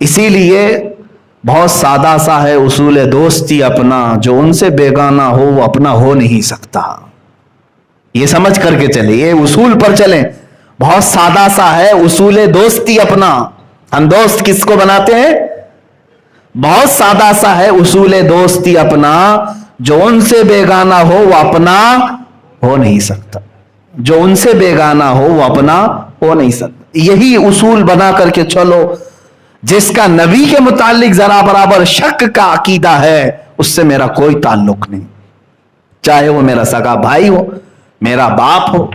اسی لیے بہت سادہ سا ہے اصول دوستی اپنا، جو ان سے بیگانہ ہو وہ اپنا ہو نہیں سکتا. یہ سمجھ کر کے چلے، یہ اصول پر چلیں. بہت سادہ سا ہے اصول دوستی اپنا. ہم دوست کس کو بناتے ہیں؟ بہت سادہ سا ہے اصول دوستی اپنا، جو ان سے بیگانہ ہو وہ اپنا ہو نہیں سکتا. جو ان سے بیگانہ ہو وہ اپنا ہو نہیں سکتا. یہی اصول بنا کر کے چلو. جس کا نبی کے متعلق ذرا برابر شک کا عقیدہ ہے اس سے میرا کوئی تعلق نہیں، چاہے وہ میرا سگا بھائی ہو، میرا باپ ہو،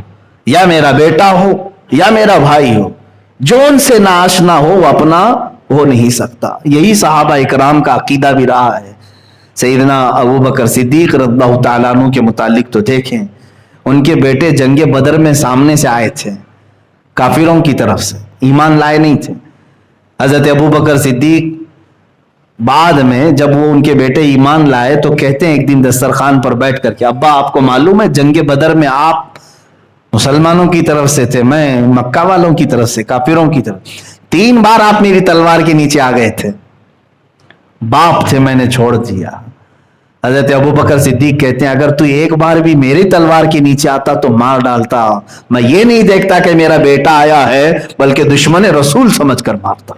یا میرا بیٹا ہو، یا میرا بھائی ہو. جو ان سے ناآشنا ہو وہ اپنا ہو نہیں سکتا. یہی صحابہ اکرام کا عقیدہ بھی رہا ہے. سیدنا ابو بکر صدیق رضی اللہ تعالیٰ عنہ کے متعلق تو دیکھیں، ان کے بیٹے جنگ بدر میں سامنے سے آئے تھے، کافروں کی طرف سے، ایمان لائے نہیں تھے. حضرت ابو بکر صدیق بعد میں جب وہ ان کے بیٹے ایمان لائے تو کہتے ہیں ایک دن دسترخوان پر بیٹھ کر کے، ابا آپ کو معلوم ہے جنگ بدر میں آپ مسلمانوں کی طرف سے تھے، میں مکہ والوں کی طرف سے، کافروں کی طرف. 3 بار آپ میری تلوار کے نیچے آ گئے تھے، باپ تھے میں نے چھوڑ دیا. حضرت ابو بکر صدیق کہتے ہیں اگر تو ایک بار بھی میری تلوار کے نیچے آتا تو مار ڈالتا. میں یہ نہیں دیکھتا کہ میرا بیٹا آیا ہے، بلکہ دشمن رسول سمجھ کر مارتا.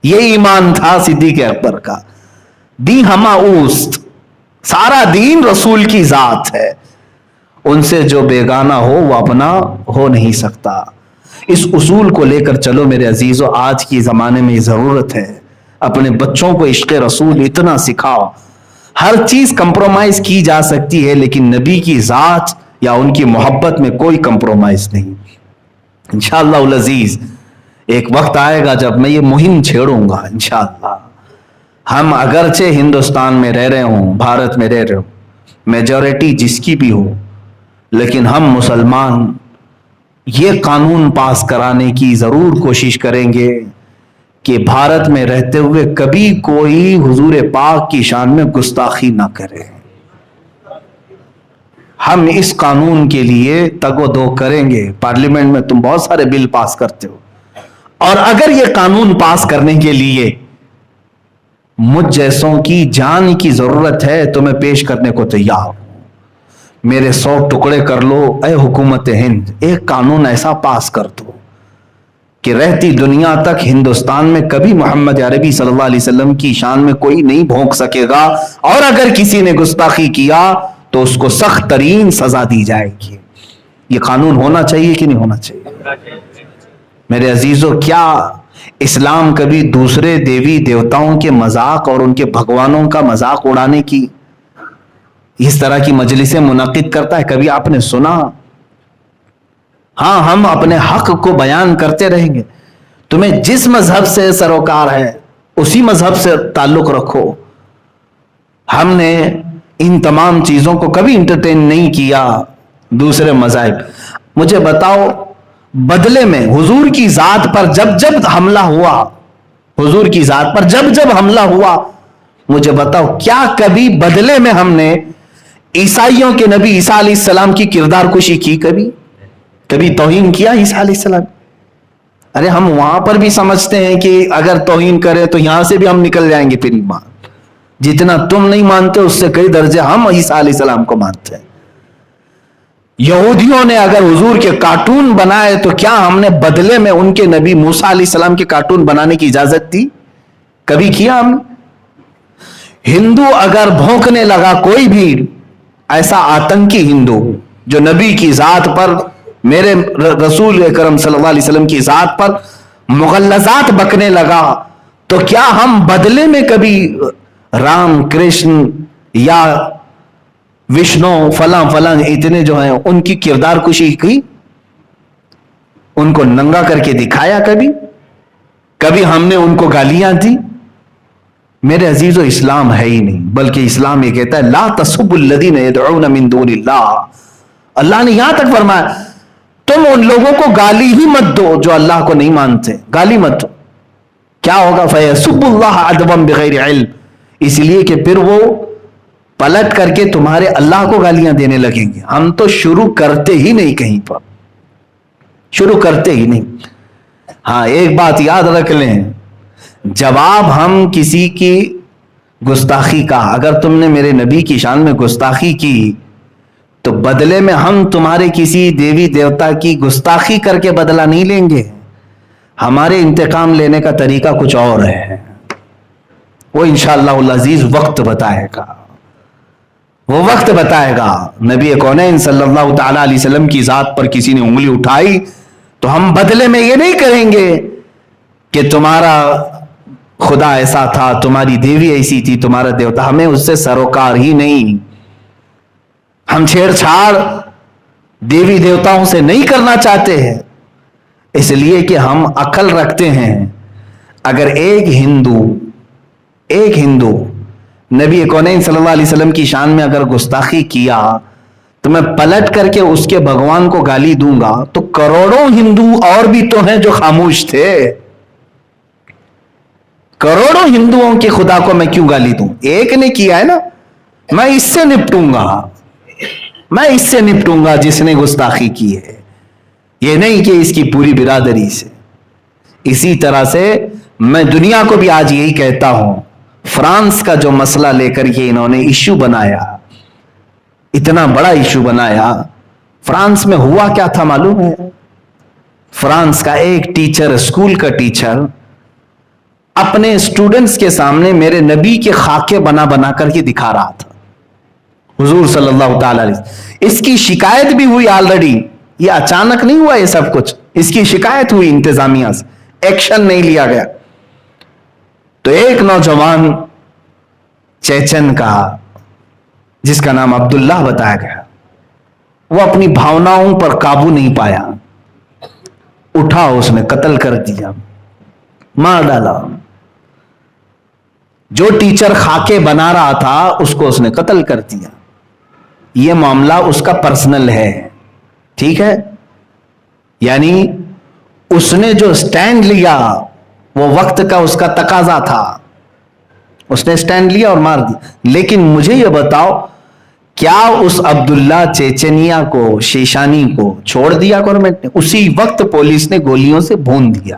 یہ ایمان تھا صدیق اکبر کا. دی ہما اوست، سارا دین رسول کی ذات ہے، ان سے جو بیگانہ ہو وہ اپنا ہو نہیں سکتا. اس اصول کو لے کر چلو میرے عزیزو. آج کی زمانے میں ضرورت ہے اپنے بچوں کو عشق رسول اتنا سکھاؤ. ہر چیز کمپرومائز کی جا سکتی ہے لیکن نبی کی ذات یا ان کی محبت میں کوئی کمپرومائز نہیں. انشاءاللہ العزیز ایک وقت آئے گا جب میں یہ مہم چھیڑوں گا انشاءاللہ. ہم اگرچہ ہندوستان میں رہ رہے ہوں، بھارت میں رہ رہے ہوں، میجورٹی جس کی بھی ہو، لیکن ہم مسلمان یہ قانون پاس کرانے کی ضرور کوشش کریں گے کہ بھارت میں رہتے ہوئے کبھی کوئی حضور پاک کی شان میں گستاخی نہ کرے. ہم اس قانون کے لیے تگ و دو کریں گے. پارلیمنٹ میں تم بہت سارے بل پاس کرتے ہو، اور اگر یہ قانون پاس کرنے کے لیے مجھ جیسوں کی جان کی ضرورت ہے تو میں پیش کرنے کو تیار ہوں. میرے 100 ٹکڑے کر لو اے حکومت ہند، ایک قانون ایسا پاس کر دو کہ رہتی دنیا تک ہندوستان میں کبھی محمد عربی صلی اللہ علیہ وسلم کی شان میں کوئی نہیں بھونک سکے گا، اور اگر کسی نے گستاخی کیا تو اس کو سخت ترین سزا دی جائے گی. یہ قانون ہونا چاہیے کہ نہیں ہونا چاہیے؟ میرے عزیزو، کیا اسلام کبھی دوسرے دیوی دیوتاؤں کے مذاق اور ان کے بھگوانوں کا مذاق اڑانے کی اس طرح کی مجلسیں منعقد کرتا ہے؟ کبھی آپ نے سنا؟ ہاں، ہم اپنے حق کو بیان کرتے رہیں گے. تمہیں جس مذہب سے سروکار ہے اسی مذہب سے تعلق رکھو. ہم نے ان تمام چیزوں کو کبھی انٹرٹین نہیں کیا دوسرے مذاہب. مجھے بتاؤ، بدلے میں حضور کی ذات پر جب جب حملہ ہوا، حضور کی ذات پر جب جب حملہ ہوا، مجھے بتاؤ کیا کبھی بدلے میں ہم نے عیسائیوں کے نبی عیسیٰ علیہ السلام کی کردار کشی کی؟ کبھی توہین کیا عیسیٰ علیہ السلام؟ ارے ہم وہاں پر بھی سمجھتے ہیں کہ اگر توہین کرے تو یہاں سے بھی ہم نکل جائیں گے پھر ایمان. جتنا تم نہیں مانتے اس سے کئی درجے ہم عیسیٰ علیہ السلام کو مانتے ہیں. یہودیوں نے اگر حضور کے کارٹون بنائے تو کیا ہم نے بدلے میں ان کے نبی موسیٰ علیہ السلام کے کارٹون بنانے کی اجازت دی؟ کبھی کیا ہم؟ ہندو اگر بھونکنے لگا، کوئی بھی ایسا آتنکی ہندو جو نبی کی ذات پر، میرے رسول اکرم صلی اللہ علیہ وسلم کی ذات پر مغلظات بکنے لگا، تو کیا ہم بدلے میں کبھی رام کرشن یا وشنو فلاں فلاں اتنے جو ہیں ان کی کردار کشی کی؟ ان کو ننگا کر کے دکھایا کبھی؟ کبھی ہم نے ان کو گالیاں دی؟ میرے عزیزو، اسلام ہے ہی نہیں، بلکہ اسلام یہ کہتا ہے لا تسبوا الذین یدعون من دون اللہ. اللہ نے یہاں تک فرمایا تم ان لوگوں کو گالی ہی مت دو جو اللہ کو نہیں مانتے، گالی مت دو. کیا ہوگا؟ فَيَسُبُّ اللَّهَ عَدْوًا بِغَيْرِ عِلْمٍ، اس لیے کہ پھر وہ پلٹ کر کے تمہارے اللہ کو گالیاں دینے لگیں گے. ہم تو شروع کرتے ہی نہیں، کہیں پر شروع کرتے ہی نہیں. ہاں ایک بات یاد رکھ لیں، جواب ہم کسی کی گستاخی کا، اگر تم نے میرے نبی کی شان میں گستاخی کی تو بدلے میں ہم تمہارے کسی دیوی دیوتا کی گستاخی کر کے بدلہ نہیں لیں گے. ہمارے انتقام لینے کا طریقہ کچھ اور ہے، وہ انشاءاللہ العزیز وقت بتائے گا، وہ وقت بتائے گا. نبی کونین صلی اللہ تعالی علیہ وسلم کی ذات پر کسی نے انگلی اٹھائی تو ہم بدلے میں یہ نہیں کریں گے کہ تمہارا خدا ایسا تھا، تمہاری دیوی ایسی تھی، تمہارا دیوتا. ہمیں اس سے سروکار ہی نہیں. ہم چھیڑ چھاڑ دیوی دیوتاؤں سے نہیں کرنا چاہتے ہیں، اس لیے کہ ہم عقل رکھتے ہیں. اگر ایک ہندو نبی کونین صلی اللہ علیہ وسلم کی شان میں اگر گستاخی کیا تو میں پلٹ کر کے اس کے بھگوان کو گالی دوں گا تو کروڑوں ہندو اور بھی تو ہیں جو خاموش تھے. کروڑوں ہندوؤں کے خدا کو میں کیوں گالی دوں؟ ایک نے کیا ہے نا، میں اس سے نپٹوں گا جس نے گستاخی کی ہے، یہ نہیں کہ اس کی پوری برادری سے. اسی طرح سے میں دنیا کو بھی آج یہی کہتا ہوں، فرانس کا جو مسئلہ لے کر کے انہوں نے ایشو بنایا، اتنا بڑا ایشو بنایا، فرانس میں ہوا کیا تھا معلوم ہے؟ فرانس کا ایک ٹیچر، اسکول کا ٹیچر، اپنے اسٹوڈنٹس کے سامنے میرے نبی کے خاکے بنا کر کے دکھا رہا تھا، حضور صلی اللہ تعالی علیہ وسلم. اس کی شکایت بھی ہوئی آلریڈی، یہ اچانک نہیں ہوا یہ سب کچھ، اس کی شکایت ہوئی انتظامیہ سے، ایکشن نہیں لیا گیا. تو ایک نوجوان چیچن کا جس کا نام عبداللہ بتایا گیا، وہ اپنی بھاوناؤں پر قابو نہیں پایا، اٹھا اس نے قتل کر دیا، مار ڈالا. جو ٹیچر خاکے بنا رہا تھا اس کو اس نے قتل کر دیا. یہ معاملہ اس کا پرسنل ہے، ٹھیک ہے؟ یعنی اس نے جو سٹینڈ لیا وہ وقت کا اس کا تقاضا تھا، اس نے سٹینڈ لیا اور مار دیا. لیکن مجھے یہ بتاؤ، کیا اس عبداللہ چیچنیا کو، شیشانی کو چھوڑ دیا گورنمنٹ نے؟ اسی وقت پولیس نے گولیوں سے بھون دیا،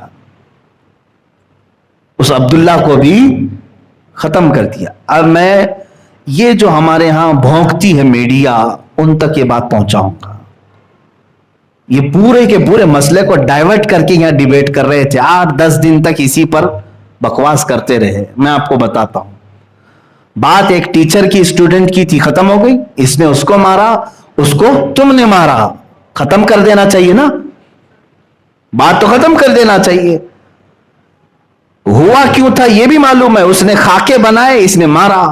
اس عبداللہ کو بھی ختم کر دیا. اب میں یہ جو ہمارے ہاں بھونکتی ہے میڈیا، ان تک یہ بات پہنچاؤں گا. یہ پورے کے پورے مسئلے کو ڈائیورٹ کر کے یہاں ڈیبیٹ کر رہے تھے، 8-10 دن تک اسی پر بکواس کرتے رہے. میں آپ کو بتاتا ہوں، بات ایک ٹیچر کی اسٹوڈنٹ کی تھی، ختم ہو گئی. اس نے اس کو مارا، اس کو تم نے مارا، ختم کر دینا چاہیے نا، بات تو ختم کر دینا چاہیے. ہوا کیوں تھا یہ بھی معلوم ہے، اس نے خاکے بنائے، اس نے مارا.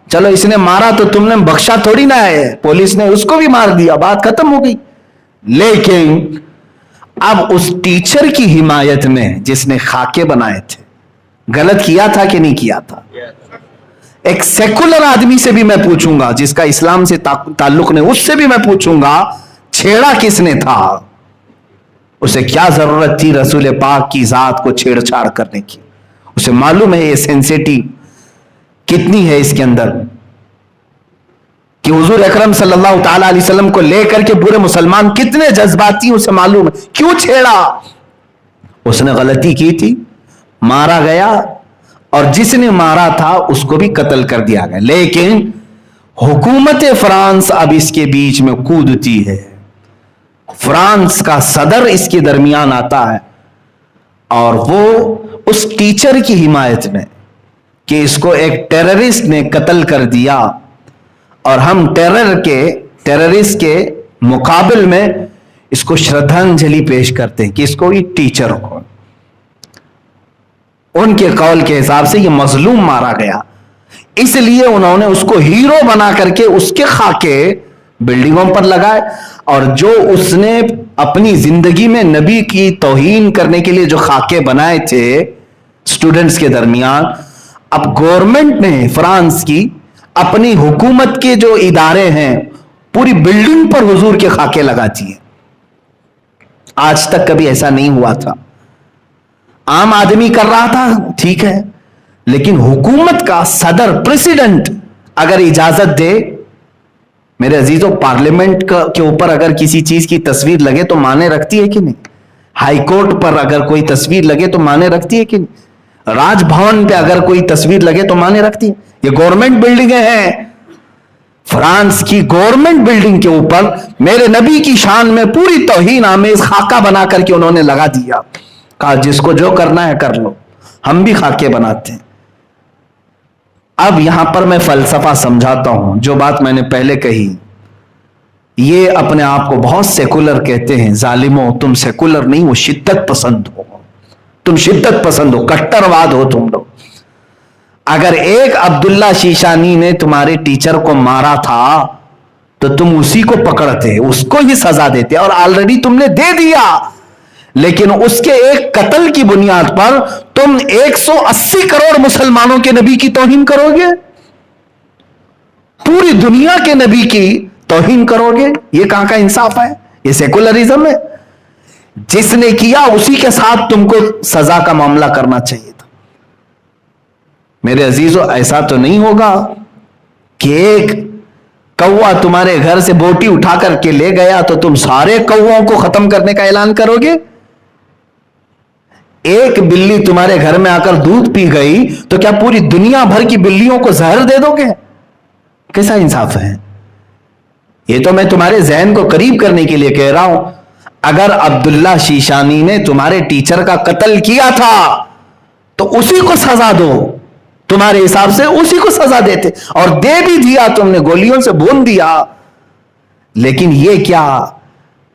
چلو اس نے مارا تو تم نے بخشا تھوڑی نہ ہے، پولیس نے اس کو بھی مار دیا، بات ختم ہو گئی. لیکن اب اس ٹیچر کی حمایت میں جس نے خاکے بنائے تھے، غلط کیا تھا کہ نہیں کیا تھا؟ ایک سیکولر آدمی سے بھی میں پوچھوں گا جس کا اسلام سے تعلق نہیں، اس سے بھی میں پوچھوں گا چھیڑا کس نے تھا؟ اسے کیا ضرورت تھی رسول پاک کی ذات کو چھیڑ چھاڑ کرنے کی؟ اسے معلوم ہے یہ سینسیٹی کتنی ہے اس کے اندر، کہ حضور اکرم صلی اللہ تعالی علیہ وسلم کو لے کر کے پورے مسلمان کتنے جذباتی، اسے معلوم ہے. کیوں چھیڑا؟ اس نے غلطی کی تھی, مارا گیا, اور جس نے مارا تھا اس کو بھی قتل کر دیا گیا. لیکن حکومت فرانس اب اس کے بیچ میں کودتی ہے. فرانس کا صدر اس کے درمیان آتا ہے, اور وہ اس ٹیچر کی حمایت میں کہ اس کو ایک ٹیررسٹ نے قتل کر دیا, اور ہم ٹیررسٹ کے مقابل میں اس کو شردھانجلی پیش کرتے ہیں کہ اس کو یہ ٹیچر کو, ان کے قول کے حساب سے یہ مظلوم مارا گیا, اس لیے انہوں نے اس کو ہیرو بنا کر کے اس کے خاکے بلڈنگوں پر لگائے. اور جو اس نے اپنی زندگی میں نبی کی توہین کرنے کے لیے جو خاکے بنائے تھے اسٹوڈنٹس کے درمیان, اب گورنمنٹ نے فرانس کی اپنی حکومت کے جو ادارے ہیں پوری بلڈنگ پر حضور کے خاکے لگاتی ہیں. آج تک کبھی ایسا نہیں ہوا تھا. عام آدمی کر رہا تھا ٹھیک ہے, لیکن حکومت کا صدر پریزیڈنٹ اگر اجازت دے, میرے عزیزوں پارلیمنٹ کے اوپر اگر کسی چیز کی تصویر لگے تو معنی رکھتی ہے کہ نہیں؟ ہائی کورٹ پر اگر کوئی تصویر لگے تو معنی رکھتی ہے کہ نہیں؟ راج بھون پہ اگر کوئی تصویر لگے تو معنی رکھتی ہے؟ یہ گورنمنٹ بلڈنگیں ہیں. فرانس کی گورنمنٹ بلڈنگ کے اوپر میرے نبی کی شان میں پوری توہین آمیز خاکہ بنا کر کے انہوں نے لگا دیا, کہا جس کو جو کرنا ہے کر لو, ہم بھی خاکے بناتے ہیں. اب یہاں پر میں فلسفہ سمجھاتا ہوں. جو بات میں نے پہلے کہی, یہ اپنے آپ کو بہت سیکولر کہتے ہیں. ظالموں, تم سیکولر نہیں, وہ شدت پسند ہو, تم شدت پسند ہو, کٹر واد ہو تم لوگ. اگر ایک عبداللہ شیشانی نے تمہارے ٹیچر کو مارا تھا تو تم اسی کو پکڑتے, اس کو ہی سزا دیتے, اور آلریڈی تم نے دے دیا. لیکن اس کے ایک قتل کی بنیاد پر تم 180 کروڑ مسلمانوں کے نبی کی توہین کرو گے, پوری دنیا کے نبی کی توہین کرو گے. یہ کہاں کا انصاف ہے؟ یہ سیکولرزم ہے. جس نے کیا اسی کے ساتھ تم کو سزا کا معاملہ کرنا چاہیے تھا. میرے عزیزو, ایسا تو نہیں ہوگا کہ ایک کوا تمہارے گھر سے بوٹی اٹھا کر کے لے گیا تو تم سارے کووں کو ختم کرنے کا اعلان کرو گے. ایک بلی تمہارے گھر میں آ کر دودھ پی گئی تو کیا پوری دنیا بھر کی بلیوں کو زہر دے دو گے؟ کیسا انصاف ہے؟ یہ تو میں تمہارے ذہن کو قریب کرنے کے لیے کہہ رہا ہوں. اگر عبداللہ شیشانی نے تمہارے ٹیچر کا قتل کیا تھا تو اسی کو سزا دو, تمہارے حساب سے اسی کو سزا دیتے, اور دے بھی دیا, تم نے گولیوں سے بھون دیا. لیکن یہ کیا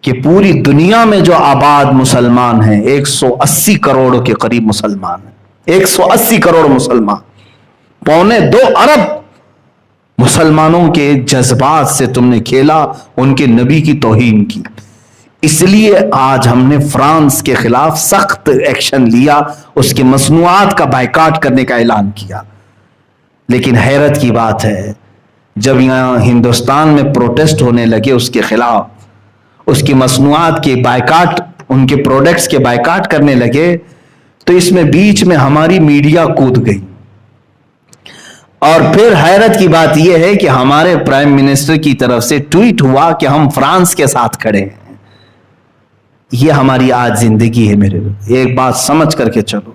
کہ پوری دنیا میں جو آباد مسلمان ہیں 180 کروڑ کے قریب مسلمان ہیں, 180 کروڑ مسلمان, 2.25 ارب مسلمانوں کے جذبات سے تم نے کھیلا, ان کے نبی کی توہین کی. اس لیے آج ہم نے فرانس کے خلاف سخت ایکشن لیا, اس کے مصنوعات کا بائیکاٹ کرنے کا اعلان کیا. لیکن حیرت کی بات ہے, جب یہاں ہندوستان میں پروٹیسٹ ہونے لگے اس کے خلاف, اس کی مصنوعات کے بائیکاٹ, ان کے پروڈکٹس کے بائیکاٹ کرنے لگے, تو اس میں بیچ میں ہماری میڈیا کود گئی. اور پھر حیرت کی بات یہ ہے کہ ہمارے پرائم منسٹر کی طرف سے ٹویٹ ہوا کہ ہم فرانس کے ساتھ کھڑے ہیں. یہ ہماری آج زندگی ہے. میرے ایک بات سمجھ کر کے چلو,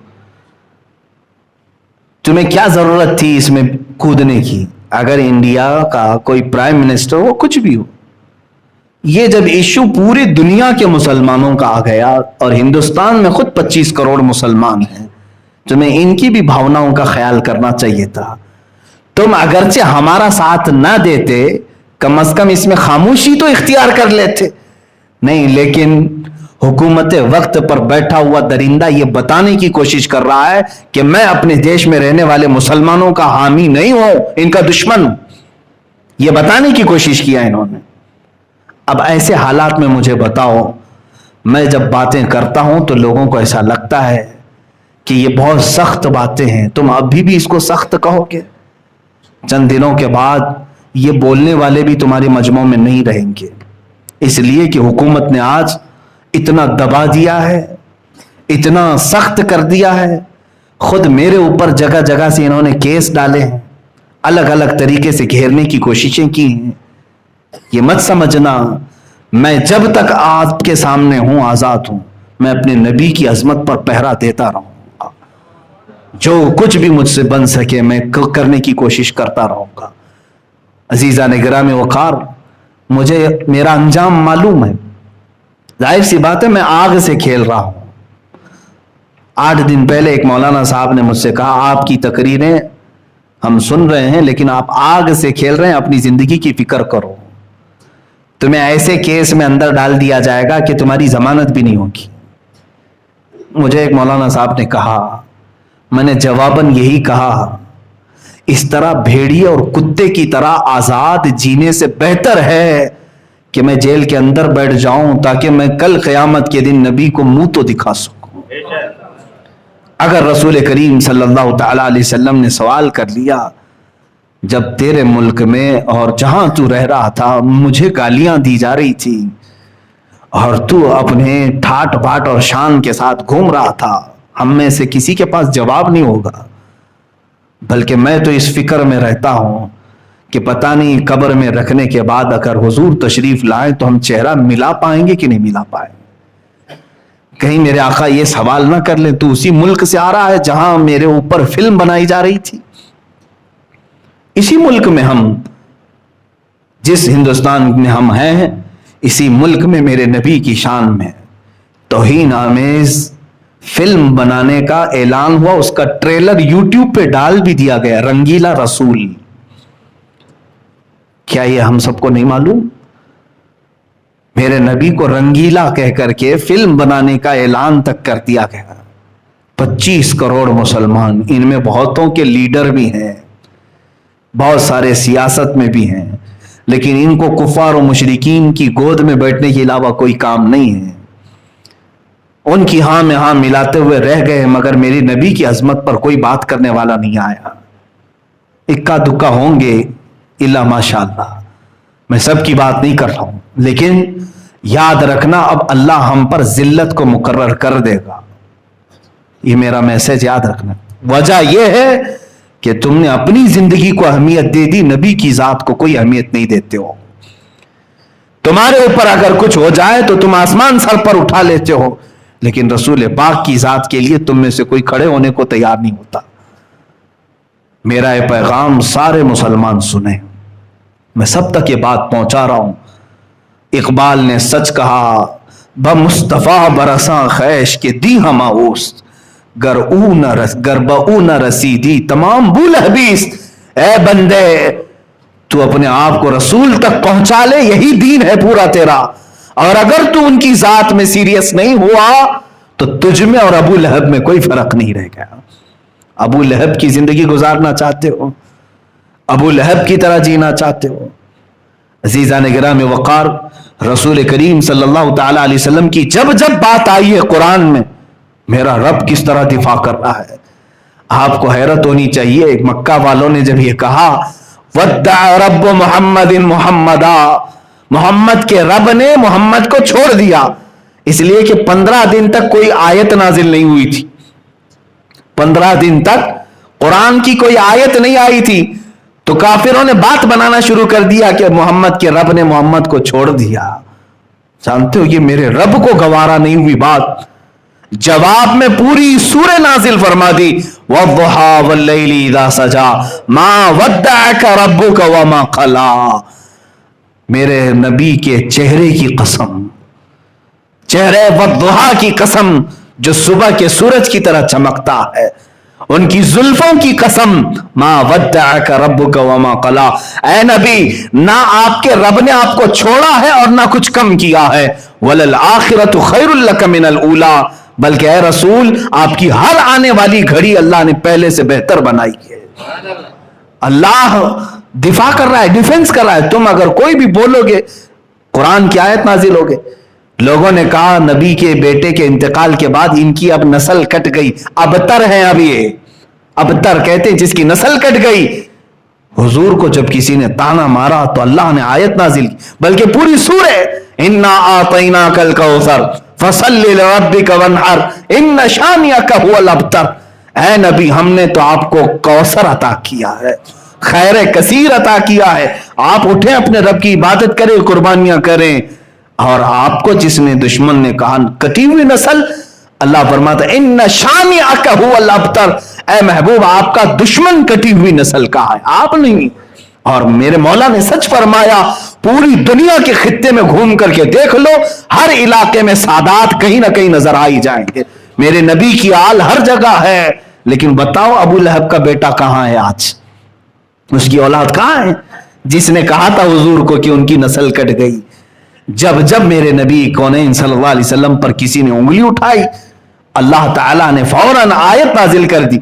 تمہیں کیا ضرورت تھی اس میں کودنے کی؟ اگر انڈیا کا کوئی پرائم منسٹر ہو, کچھ بھی ہو, یہ جب ایشو پوری دنیا کے مسلمانوں کا آ گیا, اور ہندوستان میں خود 25 کروڑ مسلمان ہیں, تمہیں ان کی بھی بھاوناؤں کا خیال کرنا چاہیے تھا. تم اگرچہ ہمارا ساتھ نہ دیتے, کم از کم اس میں خاموشی تو اختیار کر لیتے. نہیں, لیکن حکومت وقت پر بیٹھا ہوا درندہ یہ بتانے کی کوشش کر رہا ہے کہ میں اپنے دیش میں رہنے والے مسلمانوں کا حامی نہیں ہوں, ان کا دشمن ہوں. یہ بتانے کی کوشش کیا انہوں نے. اب ایسے حالات میں مجھے بتاؤ, میں جب باتیں کرتا ہوں تو لوگوں کو ایسا لگتا ہے کہ یہ بہت سخت باتیں ہیں, تم ابھی بھی اس کو سخت کہو گے. چند دنوں کے بعد یہ بولنے والے بھی تمہارے مجمع میں نہیں رہیں گے, اس لیے کہ حکومت نے آج اتنا دبا دیا ہے, اتنا سخت کر دیا ہے. خود میرے اوپر جگہ جگہ سے انہوں نے کیس ڈالے ہیں, الگ الگ طریقے سے گھیرنے کی کوششیں کی ہیں. یہ مت سمجھنا میں جب تک آپ کے سامنے ہوں آزاد ہوں, میں اپنے نبی کی عظمت پر پہرا دیتا رہوں گا، جو کچھ بھی مجھ سے بن سکے میں کرنے کی کوشش کرتا رہوں گا۔ عزیزان گرامی وقار، مجھے میرا انجام معلوم ہے، ظاہر سی بات ہے میں آگ سے کھیل رہا ہوں۔ 8 دن پہلے ایک مولانا صاحب نے مجھ سے کہا آپ کی تقریریں ہم سن رہے ہیں لیکن آپ آگ سے کھیل رہے ہیں، اپنی زندگی کی فکر کرو، تمہیں ایسے کیس میں اندر ڈال دیا جائے گا کہ تمہاری ضمانت بھی نہیں ہوگی۔ مجھے ایک مولانا صاحب نے کہا، میں نے جواباً یہی کہا، اس طرح بھیڑیے اور کتے کی طرح آزاد جینے سے بہتر ہے کہ میں جیل کے اندر بیٹھ جاؤں تاکہ میں کل قیامت کے دن نبی کو منہ تو دکھا سکوں۔ اگر رسول کریم صلی اللہ تعالی علیہ وسلم نے سوال کر لیا، جب تیرے ملک میں اور جہاں تو رہ رہا تھا مجھے گالیاں دی جا رہی تھی اور تو اپنے ٹھاٹ باٹ اور شان کے ساتھ گھوم رہا تھا، ہم میں سے کسی کے پاس جواب نہیں ہوگا، بلکہ میں تو اس فکر میں رہتا ہوں کہ پتہ نہیں قبر میں رکھنے کے بعد اگر حضور تشریف لائیں تو ہم چہرہ ملا پائیں گے کہ نہیں ملا پائیں گے۔ کہیں میرے آقا یہ سوال نہ کر لیں تو اسی ملک سے آ رہا ہے جہاں میرے اوپر فلم بنائی جا رہی تھی، اسی ملک میں ہم، جس ہندوستان میں ہم ہیں، اسی ملک میں میرے نبی کی شان میں توہین آمیز فلم بنانے کا اعلان ہوا، اس کا ٹریلر یوٹیوب پہ ڈال بھی دیا گیا، رنگیلا رسول۔ کیا یہ ہم سب کو نہیں معلوم؟ میرے نبی کو رنگیلا کہہ کر کے فلم بنانے کا اعلان تک کر دیا گیا۔ 25 کروڑ مسلمان، ان میں بہتوں کے لیڈر بھی ہیں، بہت سارے سیاست میں بھی ہیں، لیکن ان کو کفار و مشرکین کی گود میں بیٹھنے کے علاوہ کوئی کام نہیں ہے۔ ان کی ہاں میں ہاں ملاتے ہوئے رہ گئے، مگر میری نبی کی عظمت پر کوئی بات کرنے والا نہیں آیا۔ اکا دکا ہوں گے الا ماشاء اللہ، میں سب کی بات نہیں کر رہا ہوں، لیکن یاد رکھنا اب اللہ ہم پر ذلت کو مقرر کر دے گا، یہ میرا میسج یاد رکھنا۔ وجہ یہ ہے کہ تم نے اپنی زندگی کو اہمیت دے دی، نبی کی ذات کو کوئی اہمیت نہیں دیتے ہو۔ تمہارے اوپر اگر کچھ ہو جائے تو تم آسمان سر پر اٹھا لیتے ہو، لیکن رسول پاک کی ذات کے لیے تم میں سے کوئی کھڑے ہونے کو تیار نہیں ہوتا۔ میرا یہ پیغام سارے مسلمان سنیں، میں سب تک یہ بات پہنچا رہا ہوں۔ اقبال نے سچ کہا، بمصطفیٰ برساں خیش کے دی ہم اوست، گر بہ نہ رسیدی تمام بول حبیس۔ اے بندے تو اپنے آپ کو رسول تک پہنچا لے، یہی دین ہے پورا تیرا، اور اگر تو ان کی ذات میں سیریس نہیں ہوا تو تجھ میں اور ابو لہب میں کوئی فرق نہیں رہ گیا۔ ابو لہب کی زندگی گزارنا چاہتے ہو؟ ابو لہب کی طرح جینا چاہتے ہو؟ عزیزان گرامی وقار، رسول کریم صلی اللہ تعالی علیہ وسلم کی جب جب بات آئی ہے قرآن میں، میرا رب کس طرح دفاع کر رہا ہے، آپ کو حیرت ہونی چاہیے۔ مکہ والوں نے جب یہ کہا ودع رب محمد محمدا، محمد کے رب نے محمد کو چھوڑ دیا، اس لیے کہ 15 دن تک کوئی آیت نازل نہیں ہوئی تھی، 15 دن تک قرآن کی کوئی آیت نہیں آئی تھی، تو کافروں نے بات بنانا شروع کر دیا کہ محمد کے رب نے محمد کو چھوڑ دیا۔ جانتے ہو یہ میرے رب کو گوارا نہیں ہوئی بات، جواب میں پوری سورہ نازل فرما دی، وَالضُّحَىٰ وَاللَّيْلِ اِذَا سَجَىٰ مَا وَدَّعَكَ رَبُّكَ وَمَا قَلَىٰ۔ میرے نبی کے چہرے کی قسم، چہرے وَالضُّحَىٰ کی قسم جو صبح کے سورج کی طرح چمکتا ہے، ان کی زلفوں کی قسم، ما ودعک ربک وما قلا۔ اے نبی، نہ آپ کے رب نے آپ کو چھوڑا ہے اور نہ کچھ کم کیا ہے، وللآخرۃ خیر لک من الاولی، بلکہ اے رسول آپ کی ہر آنے والی گھڑی اللہ نے پہلے سے بہتر بنائی ہے۔ اللہ دفاع کر رہا ہے، ڈیفنس کر رہا ہے۔ تم اگر کوئی بھی بولو گے، قرآن کی آیت نازل ہوگے، لوگوں نے کہا نبی کے بیٹے کے انتقال کے بعد ان کی اب نسل کٹ گئی، ابتر ہیں اب یہ، ابتر کہتے ہیں جس کی نسل کٹ گئی۔ حضور کو جب کسی نے تانا مارا تو اللہ نے آیت نازل کی، بلکہ پوری سورہ، انا اعطیناک الکوثر فصل لربک وانحر ان شانئک هو الابتر۔ اے نبی، ہم نے تو آپ کو کوثر عطا کیا ہے، خیر کثیر عطا کیا ہے، آپ اٹھیں اپنے رب کی عبادت کریں، قربانیاں کریں، اور آپ کو جس نے دشمن نے کہا کٹی ہوئی نسل، اللہ فرماتا ہے ان شانئک ھو الابتر، اے محبوب آپ کا دشمن کٹی ہوئی نسل کا ہے، آپ نہیں۔ اور میرے مولا نے سچ فرمایا، پوری دنیا کے خطے میں گھوم کر کے دیکھ لو، ہر علاقے میں سادات کہیں نہ کہیں نظر آئی جائیں گے، میرے نبی کی آل ہر جگہ ہے، لیکن بتاؤ ابو لہب کا بیٹا کہاں ہے آج؟ اس کی اولاد کہاں ہے جس نے کہا تھا حضور کو کہ ان کی نسل کٹ گئی؟ جب جب میرے نبی کونین صلی اللہ علیہ وسلم پر کسی نے انگلی اٹھائی، اللہ تعالیٰ نے فوراً آیت نازل کر دی۔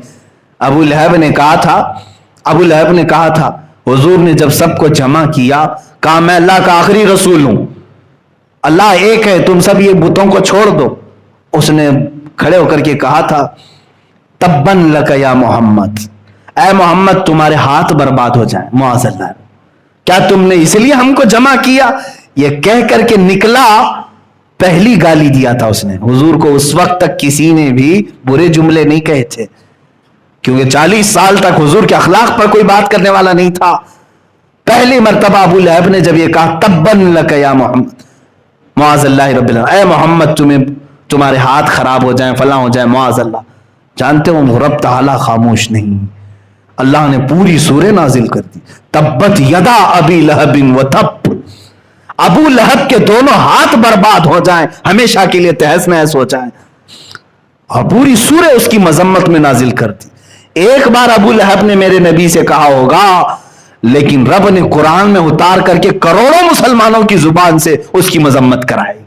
ابو لہب نے کہا تھا حضور نے جب سب کو جمع کیا، کہا میں اللہ کا آخری رسول ہوں، اللہ ایک ہے، تم سب یہ بتوں کو چھوڑ دو۔ اس نے کھڑے ہو کر کے کہا تھا تبن لک یا محمد، اے محمد تمہارے ہاتھ برباد ہو جائیں، معاذ اللہ، کیا تم نے اس لیے ہم کو جمع کیا؟ یہ کہہ کر کے نکلا، پہلی گالی دیا تھا اس نے حضور کو۔ اس وقت تک کسی نے بھی برے جملے نہیں کہے تھے، کیونکہ 40 سال تک حضور کے اخلاق پر کوئی بات کرنے والا نہیں تھا۔ پہلی مرتبہ ابو لہب نے جب یہ کہا تبن لک یا محمد، معاذ اللہ رب العالمین، اے محمد تمہارے ہاتھ خراب ہو جائیں، فلاں ہو جائیں، معاذ اللہ۔ جانتے ہو رب تعالیٰ خاموش نہیں، اللہ نے پوری سورہ نازل کر دی، تبت یدا ابی لہب و تب، ابو لہب کے دونوں ہاتھ برباد ہو جائیں، ہمیشہ کے لیے تہس نہس ہو جائیں، اور پوری سورہ اس کی مذمت میں نازل کر دی۔ ایک بار ابو لہب نے میرے نبی سے کہا ہوگا، لیکن رب نے قرآن میں اتار کر کے کروڑوں مسلمانوں کی زبان سے اس کی مذمت کرائی،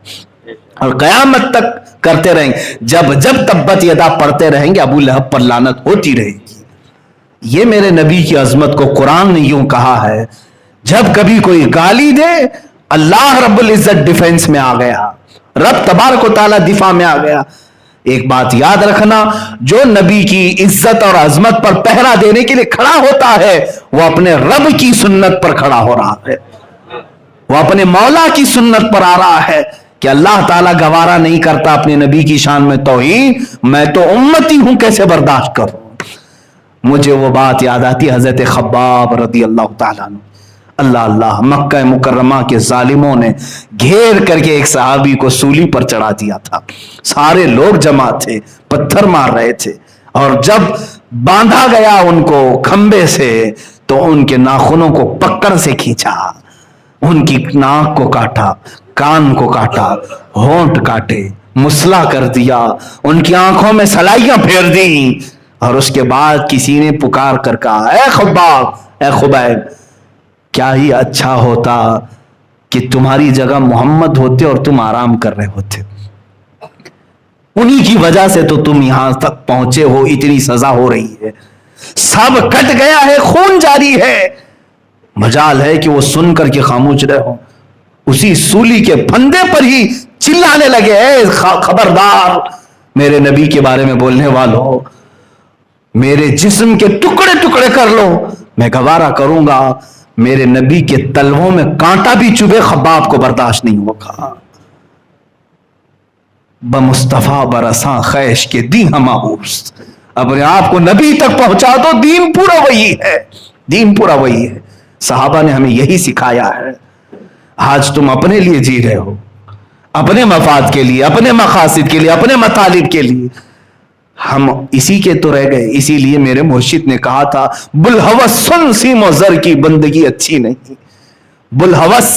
اور قیامت تک کرتے رہیں گے، جب جب تبت یدا پڑھتے رہیں گے ابو لہب پر لعنت ہوتی رہے گی۔ یہ میرے نبی کی عظمت کو قرآن نے یوں کہا ہے، جب کبھی کوئی گالی دے اللہ رب العزت ڈیفنس میں آ گیا، رب تبارک و تعالی دفاع میں آ گیا۔ ایک بات یاد رکھنا، جو نبی کی عزت اور عظمت پر پہرا دینے کے لیے کھڑا ہوتا ہے وہ اپنے رب کی سنت پر کھڑا ہو رہا ہے، وہ اپنے مولا کی سنت پر آ رہا ہے کہ اللہ تعالیٰ گوارا نہیں کرتا اپنے نبی کی شان میں توہین، میں تو امتی ہوں کیسے برداشت کروں۔ مجھے وہ بات یاد آتی حضرت خباب رضی اللہ تعالیٰ عنہ، اللہ مکہ مکرمہ کے ظالموں نے گھیر کر کے ایک صحابی کو سولی پر چڑھا دیا تھا، سارے لوگ جمع تھے، پتھر مار رہے تھے، اور جب باندھا گیا ان کو کھمبے سے تو ان کے ناخنوں کو پکڑ سے کھینچا، ان کی ناک کو کاٹا، کان کو کاٹا، ہونٹ کاٹے، مسلح کر دیا، ان کی آنکھوں میں سلائیاں پھیر دی، اور اس کے بعد کسی نے پکار کر کہا اے خباب، اے خبیب، کیا ہی اچھا ہوتا کہ تمہاری جگہ محمد ہوتے اور تم آرام کر رہے ہوتے، انہی کی وجہ سے تو تم یہاں تک پہنچے ہو، اتنی سزا ہو رہی ہے، سب کٹ گیا ہے، خون جاری ہے، مجال ہے کہ وہ سن کر کے خاموش رہے ہو۔ اسی سولی کے پھندے پر ہی چلانے لگے اے خبردار میرے نبی کے بارے میں بولنے والوں، میرے جسم کے ٹکڑے ٹکڑے کر لو، میں گوارا کروں گا، میرے نبی کے تلووں میں کانٹا بھی چبھے خباب کو برداشت نہیں ہوگا۔ بمصطفیٰ برساں خیش کے دی ہماؤس، اپنے آپ کو نبی تک پہنچا دو، دین پورا وہی ہے، دین پورا وہی ہے۔ صحابہ نے ہمیں یہی سکھایا ہے۔ آج تم اپنے لیے جی رہے ہو، اپنے مفاد کے لیے، اپنے مقاصد کے لیے، اپنے مطالب کے لیے، ہم اسی کے تو رہ گئے۔ اسی لیے میرے مرشد نے کہا تھا بلحوث سن سیم و زر کی بندگی اچھی نہیں۔ بلحوث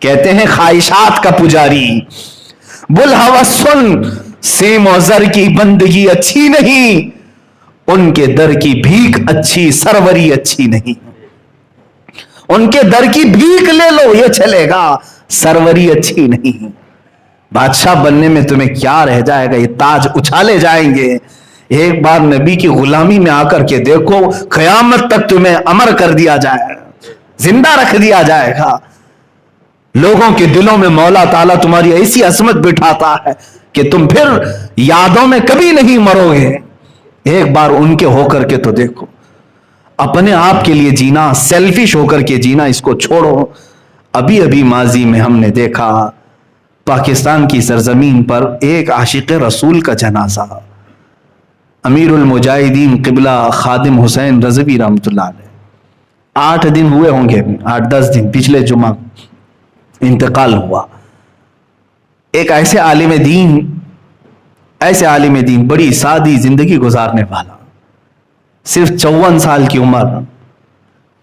کہتے ہیں خواہشات کا پجاری، بلحوث سن سیم و زر کی بندگی اچھی نہیں، ان کے در کی بھیک اچھی، سروری اچھی نہیں۔ ان کے در کی بھیک لے لو یہ چلے گا، سروری اچھی نہیں۔ بادشاہ بننے میں تمہیں کیا رہ جائے گا، یہ تاج اچھالے جائیں گے۔ ایک بار نبی کی غلامی میں آ کر کے دیکھو، قیامت تک تمہیں امر کر دیا جائے گا، زندہ رکھ دیا جائے گا۔ لوگوں کے دلوں میں مولا تعالیٰ تمہاری ایسی عظمت بٹھاتا ہے کہ تم پھر یادوں میں کبھی نہیں مرو گے۔ ایک بار ان کے ہو کر کے تو دیکھو، اپنے آپ کے لیے جینا، سیلفش ہو کر کے جینا اس کو چھوڑو۔ ابھی ماضی میں ہم نے دیکھا پاکستان کی سرزمین پر ایک عاشق رسول کا جنازہ، امیر المجاہدین قبلہ خادم حسین رضوی رحمۃ اللہ علیہ، 8 دن ہوئے ہوں گے، 8-10 دن، پچھلے جمعہ انتقال ہوا۔ ایک ایسے عالم دین، ایسے عالم دین بڑی سادی زندگی گزارنے والا، صرف 54 سال کی عمر،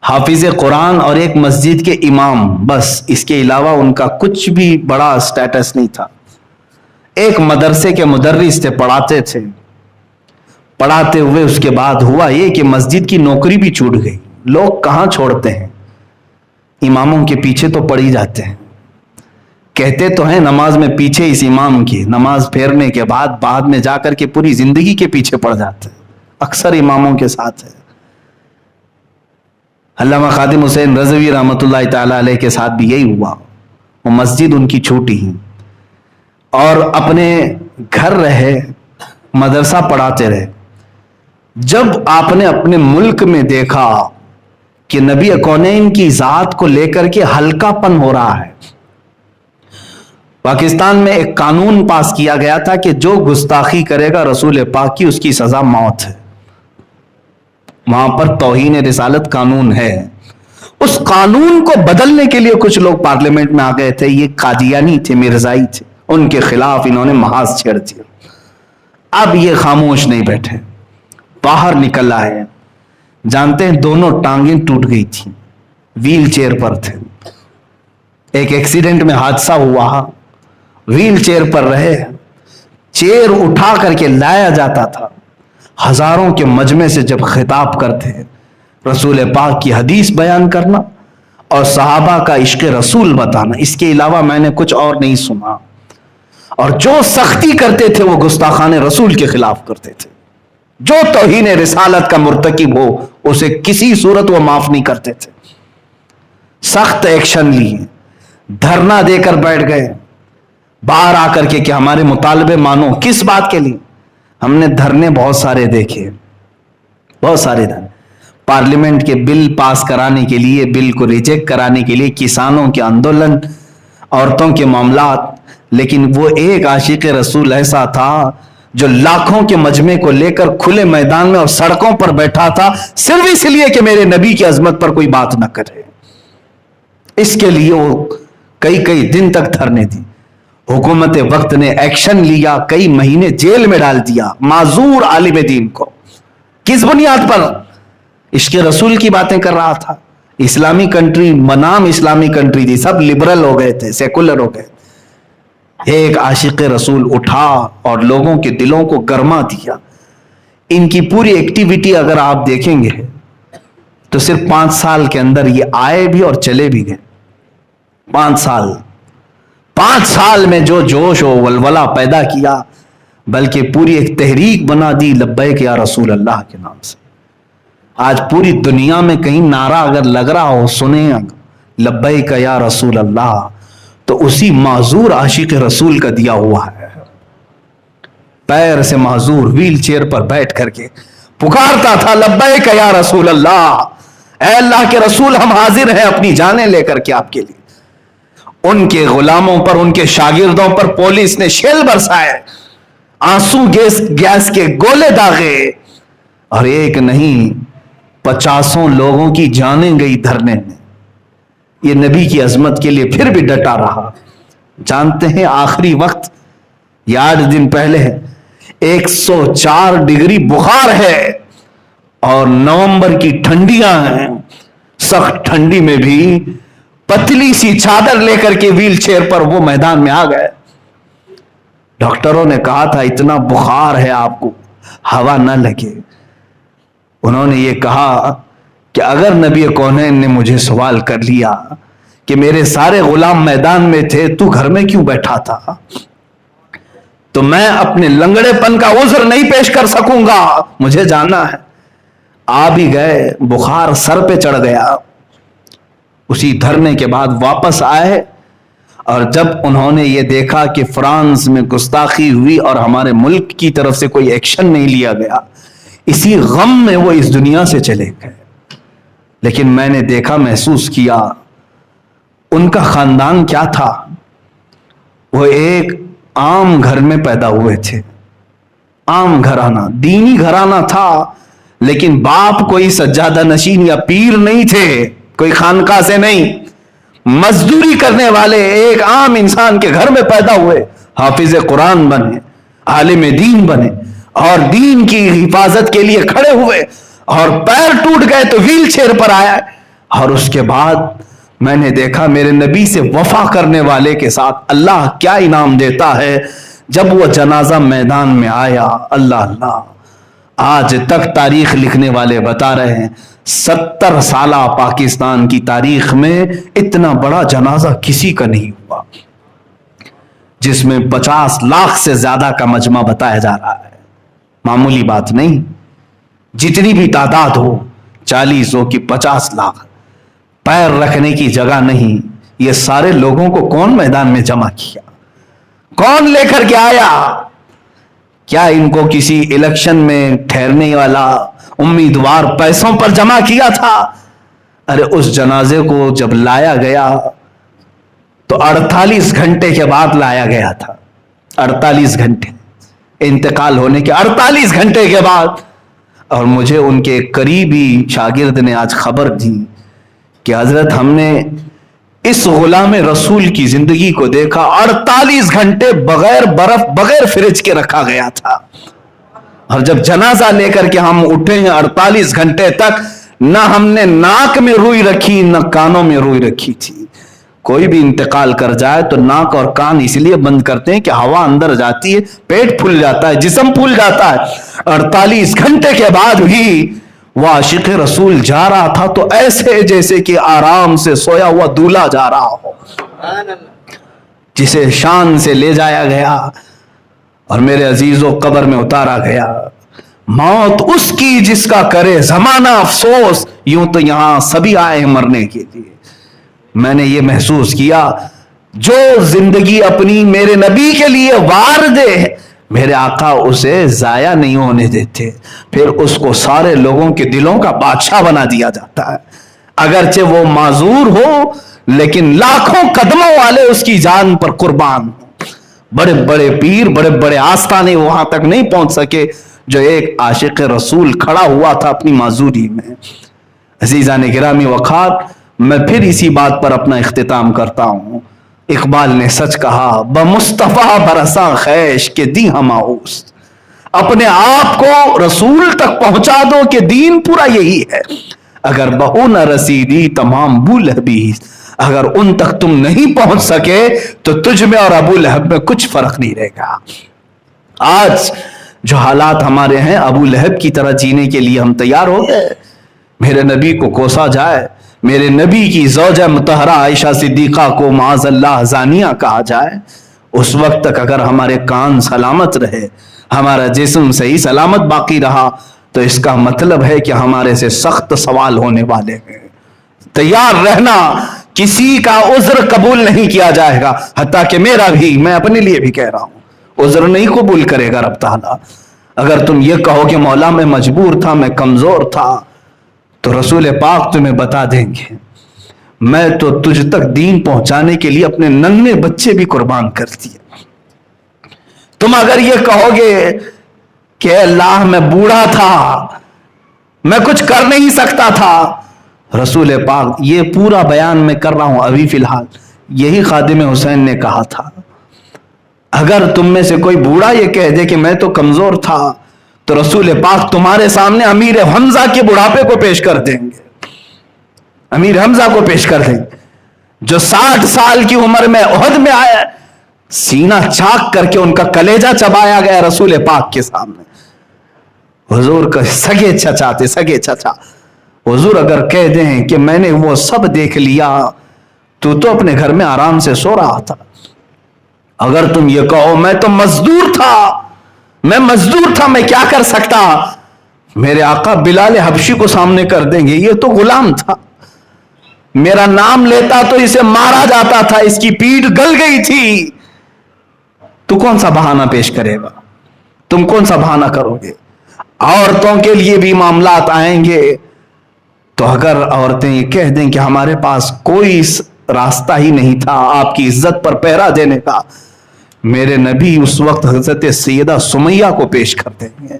حافظ قرآن اور ایک مسجد کے امام، بس اس کے علاوہ ان کا کچھ بھی بڑا سٹیٹس نہیں تھا۔ ایک مدرسے کے مدرس تھے، پڑھاتے تھے، پڑھاتے ہوئے اس کے بعد ہوا یہ کہ مسجد کی نوکری بھی چھوٹ گئی۔ لوگ کہاں چھوڑتے ہیں، اماموں کے پیچھے تو پڑ ہی جاتے ہیں۔ کہتے تو ہیں نماز میں پیچھے اس امام کی، نماز پھیرنے کے بعد میں جا کر کے پوری زندگی کے پیچھے پڑ جاتے ہیں، اکثر اماموں کے ساتھ ہے۔ علامہ خادم حسین رضوی رحمۃ اللہ تعالی علیہ کے ساتھ بھی یہی ہوا، وہ مسجد ان کی چھوٹی ہی اور اپنے گھر رہے، مدرسہ پڑھاتے رہے۔ جب آپ نے اپنے ملک میں دیکھا کہ نبی کونین کی ذات کو لے کر کے ہلکا پن ہو رہا ہے، پاکستان میں ایک قانون پاس کیا گیا تھا کہ جو گستاخی کرے گا رسول پاک کی، اس کی سزا موت ہے۔ وہاں پر توہین رسالت قانون ہے۔ اس قانون کو بدلنے کے لیے کچھ لوگ پارلیمنٹ میں آ گئے تھے، یہ قادیانی تھے، مرزائی تھے، ان کے خلاف انہوں نے محاذ چھیڑ دیا۔ اب یہ خاموش نہیں بیٹھے، باہر نکل آئے۔ جانتے ہیں دونوں ٹانگیں ٹوٹ گئی تھیں، ویل چیئر پر تھے، ایک ایکسیڈنٹ میں حادثہ ہوا، ویل چیئر پر رہے، چیئر اٹھا کر کے لایا جاتا تھا، ہزاروں کے مجمع سے جب خطاب کرتے رسول پاک کی حدیث بیان کرنا اور صحابہ کا عشق رسول بتانا، اس کے علاوہ میں نے کچھ اور نہیں سنا۔ اور جو سختی کرتے تھے وہ گستاخان رسول کے خلاف کرتے تھے، جو توہین رسالت کا مرتکب ہو اسے کسی صورت وہ معاف نہیں کرتے تھے۔ سخت ایکشن لیے، دھرنا دے کر بیٹھ گئے، باہر آ کر کے کہ ہمارے مطالبے مانو۔ کس بات کے لیے؟ ہم نے دھرنے بہت سارے دیکھے، بہت سارے دھرنے، پارلیمنٹ کے بل پاس کرانے کے لیے، بل کو ریجیکٹ کرانے کے لیے، کسانوں کے آندولن، عورتوں کے معاملات، لیکن وہ ایک عاشق رسول ایسا تھا جو لاکھوں کے مجمع کو لے کر کھلے میدان میں اور سڑکوں پر بیٹھا تھا، صرف اس لیے کہ میرے نبی کی عظمت پر کوئی بات نہ کرے۔ اس کے لیے وہ کئی دن تک دھرنے دی۔ حکومت وقت نے ایکشن لیا، کئی مہینے جیل میں ڈال دیا معذور عالم دین کو۔ کس بنیاد پر؟ عشق رسول کی باتیں کر رہا تھا۔ اسلامی کنٹری، بنام اسلامی کنٹری تھی، سب لبرل ہو گئے تھے، سیکولر ہو گئے۔ ایک عاشق رسول اٹھا اور لوگوں کے دلوں کو گرما دیا۔ ان کی پوری ایکٹیویٹی اگر آپ دیکھیں گے تو صرف 5 سال کے اندر یہ آئے بھی اور چلے بھی گئے۔ 5 سال میں جو جوش و ولولہ پیدا کیا، بلکہ پوری ایک تحریک بنا دی لبیک یا رسول اللہ کے نام سے۔ آج پوری دنیا میں کہیں نعرہ اگر لگ رہا ہو، سنیں لبیک یا رسول اللہ، تو اسی معذور عاشق رسول کا دیا ہوا ہے۔ پیر سے معذور ویل چیئر پر بیٹھ کر کے پکارتا تھا لبیک یا رسول اللہ، اے اللہ کے رسول ہم حاضر ہیں اپنی جانیں لے کر کے آپ کے لیے۔ ان کے غلاموں پر، ان کے شاگردوں پر پولیس نے شیل برسائے، آنسو گیس کے گولے داغے، اور ایک نہیں 50 لوگوں کی جانیں گئی دھرنے میں۔ یہ نبی کی عظمت کے لیے پھر بھی ڈٹا رہا۔ جانتے ہیں آخری وقت، یہ 8 دن پہلے 104 ڈگری بخار ہے اور نومبر کی ٹھنڈیاں ہیں، سخت ٹھنڈی میں بھی پتلی سی چادر لے کر کے ویل چیئر پر وہ میدان میں آ گئے۔ ڈاکٹروں نے کہا تھا اتنا بخار ہے آپ کو ہوا نہ لگے۔ انہوں نے یہ کہا کہ اگر نبی کونین نے مجھے سوال کر لیا کہ میرے سارے غلام میدان میں تھے، تو گھر میں کیوں بیٹھا تھا، تو میں اپنے لنگڑے پن کا عذر نہیں پیش کر سکوں گا، مجھے جانا ہے۔ آ بھی گئے، بخار سر پہ چڑھ گیا۔ اسی دھرنے کے بعد واپس آئے، اور جب انہوں نے یہ دیکھا کہ فرانس میں گستاخی ہوئی اور ہمارے ملک کی طرف سے کوئی ایکشن نہیں لیا گیا، اسی غم میں وہ اس دنیا سے چلے گئے۔ لیکن میں نے دیکھا، محسوس کیا ان کا خاندان کیا تھا۔ وہ ایک عام گھر میں پیدا ہوئے تھے، عام گھرانہ، دینی گھرانہ تھا، لیکن باپ کوئی سجادہ نشین یا پیر نہیں تھے، کوئی خانقاہ سے نہیں، مزدوری کرنے والے ایک عام انسان کے گھر میں پیدا ہوئے، حافظ قرآن بنے، عالم دین بنے اور دین کی حفاظت کے لیے کھڑے ہوئے, اور پیر ٹوٹ گئے تو ویل چیئر پر آیا. اور اس کے بعد میں نے دیکھا میرے نبی سے وفا کرنے والے کے ساتھ اللہ کیا انعام دیتا ہے. جب وہ جنازہ میدان میں آیا, اللہ اللہ, آج تک تاریخ لکھنے والے بتا رہے ہیں 70 سالہ پاکستان کی تاریخ میں اتنا بڑا جنازہ کسی کا نہیں ہوا, جس میں 50 لاکھ سے زیادہ کا مجمع بتایا جا رہا ہے. معمولی بات نہیں, جتنی بھی تعداد ہو, 40 ہو کہ 50 لاکھ, پیر رکھنے کی جگہ نہیں. یہ سارے لوگوں کو کون میدان میں جمع کیا, کون لے کر کے آیا؟ کیا ان کو کسی الیکشن میں ٹھہرنے والا امیدوار پیسوں پر جمع کیا تھا؟ ارے اس جنازے کو جب لایا گیا تو 48 گھنٹے کے بعد لایا گیا تھا. 48 گھنٹے, انتقال ہونے کے 48 گھنٹے کے بعد. اور مجھے ان کے قریبی شاگرد نے آج خبر دی کہ حضرت ہم نے اس غلام رسول کی زندگی کو دیکھا, 48 گھنٹے بغیر برف بغیر فریج کے رکھا گیا تھا, اور جب جنازہ لے کر کے ہم اٹھے ہیں 48 گھنٹے تک نہ ہم نے ناک میں روئی رکھی نہ کانوں میں روئی رکھی تھی. کوئی بھی انتقال کر جائے تو ناک اور کان اس لیے بند کرتے ہیں کہ ہوا اندر جاتی ہے, پیٹ پھول جاتا ہے, جسم پھول جاتا ہے. 48 گھنٹے کے بعد بھی وہ عاشق رسول جا رہا تھا تو ایسے جیسے کہ آرام سے سویا ہوا دولہا جا رہا ہو, جسے شان سے لے جایا گیا اور میرے عزیزوں قبر میں اتارا گیا. موت اس کی جس کا کرے زمانہ افسوس, یوں تو یہاں سبھی آئے ہیں مرنے کے لیے. میں نے یہ محسوس کیا جو زندگی اپنی میرے نبی کے لیے وار دے, میرے آقا اسے ضائع نہیں ہونے دیتے, پھر اس کو سارے لوگوں کے دلوں کا بادشاہ بنا دیا جاتا ہے. اگرچہ وہ معذور ہو لیکن لاکھوں قدموں والے اس کی جان پر قربان ہوں. بڑے بڑے پیر, بڑے بڑے آستانے وہاں تک نہیں پہنچ سکے جو ایک عاشق رسول کھڑا ہوا تھا اپنی معذوری میں. عزیزان گرامی وقار, میں پھر اسی بات پر اپنا اختتام کرتا ہوں. اقبال نے سچ کہا, بمصطفیٰ برساں خیش کے دی ہماؤس. اپنے آپ کو رسول تک پہنچا دو کہ دین پورا یہی ہے. اگر بہو نہ رسیدی تمام بو لہبی, اگر ان تک تم نہیں پہنچ سکے تو تجھ میں اور ابو لہب میں کچھ فرق نہیں رہے گا. آج جو حالات ہمارے ہیں, ابو لہب کی طرح جینے کے لیے ہم تیار ہو گئے. میرے نبی کو کوسا جائے, میرے نبی کی زوجہ مطہرہ عائشہ صدیقہ کو معاذ اللہ زانیہ کہا جائے, اس وقت تک اگر ہمارے کان سلامت رہے, ہمارا جسم صحیح سلامت باقی رہا, تو اس کا مطلب ہے کہ ہمارے سے سخت سوال ہونے والے ہیں. تیار رہنا, کسی کا عذر قبول نہیں کیا جائے گا, حتیٰ کہ میرا بھی, میں اپنے لیے بھی کہہ رہا ہوں, عذر نہیں قبول کرے گا رب تعالیٰ. اگر تم یہ کہو کہ مولا میں مجبور تھا, میں کمزور تھا, تو رسول پاک تمہیں بتا دیں گے میں تو تجھ تک دین پہنچانے کے لیے اپنے ننھے بچے بھی قربان کر دیے. تم اگر یہ کہو گے کہ اللہ میں بوڑھا تھا, میں کچھ کر نہیں سکتا تھا, رسول پاک یہ پورا بیان میں کر رہا ہوں ابھی فی الحال, یہی خادم حسین نے کہا تھا. اگر تم میں سے کوئی بوڑھا یہ کہہ دے کہ میں تو کمزور تھا, تو رسول پاک تمہارے سامنے امیر حمزہ کے بڑھاپے کو پیش کر دیں گے. امیر حمزہ کو پیش کر دیں گے جو 60 سال کی عمر میں احد میں آیا, سینہ چاک کر کے ان کا کلیجہ چبایا گیا رسول پاک کے سامنے. حضور کا سگے چچا تھے, سگے چچا. حضور اگر کہہ دیں کہ میں نے وہ سب دیکھ لیا, تو اپنے گھر میں آرام سے سو رہا تھا. اگر تم یہ کہو میں تو مزدور تھا, میں کیا کر سکتا, میرے آقا بلال حبشی کو سامنے کر دیں گے, یہ تو غلام تھا, میرا نام لیتا تو اسے مارا جاتا تھا, اس کی پیٹھ گل گئی تھی. تو کون سا بہانہ پیش کرے گا, تم کون سا بہانہ کرو گے؟ عورتوں کے لیے بھی معاملات آئیں گے, تو اگر عورتیں یہ کہہ دیں کہ ہمارے پاس کوئی راستہ ہی نہیں تھا آپ کی عزت پر پہرا دینے کا, میرے نبی اس وقت حضرت سیدہ سمیہ کو پیش کر دیں گے.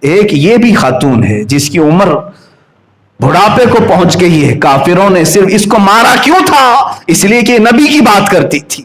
ایک یہ بھی خاتون ہے جس کی عمر بڑھاپے کو پہنچ گئی ہے, کافروں نے صرف اس کو مارا کیوں تھا, اس لیے کہ نبی کی بات کرتی تھی.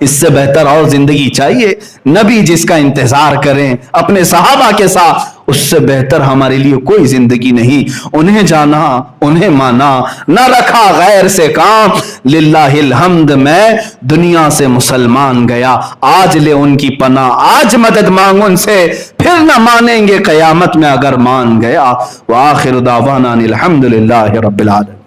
اس سے بہتر اور زندگی چاہیے؟ نبی جس کا انتظار کریں اپنے صحابہ کے ساتھ، اس سے بہتر ہمارے لیے کوئی زندگی نہیں۔ انہیں جانا، انہیں مانا، نہ رکھا غیر سے کام، للہ الحمد میں دنیا سے مسلمان گیا، آج لے ان کی پناہ، آج مدد مانگ ان سے، پھر نہ مانیں گے قیامت میں اگر مان گیا۔ وآخر دعوانا الحمد للہ رب العالمین۔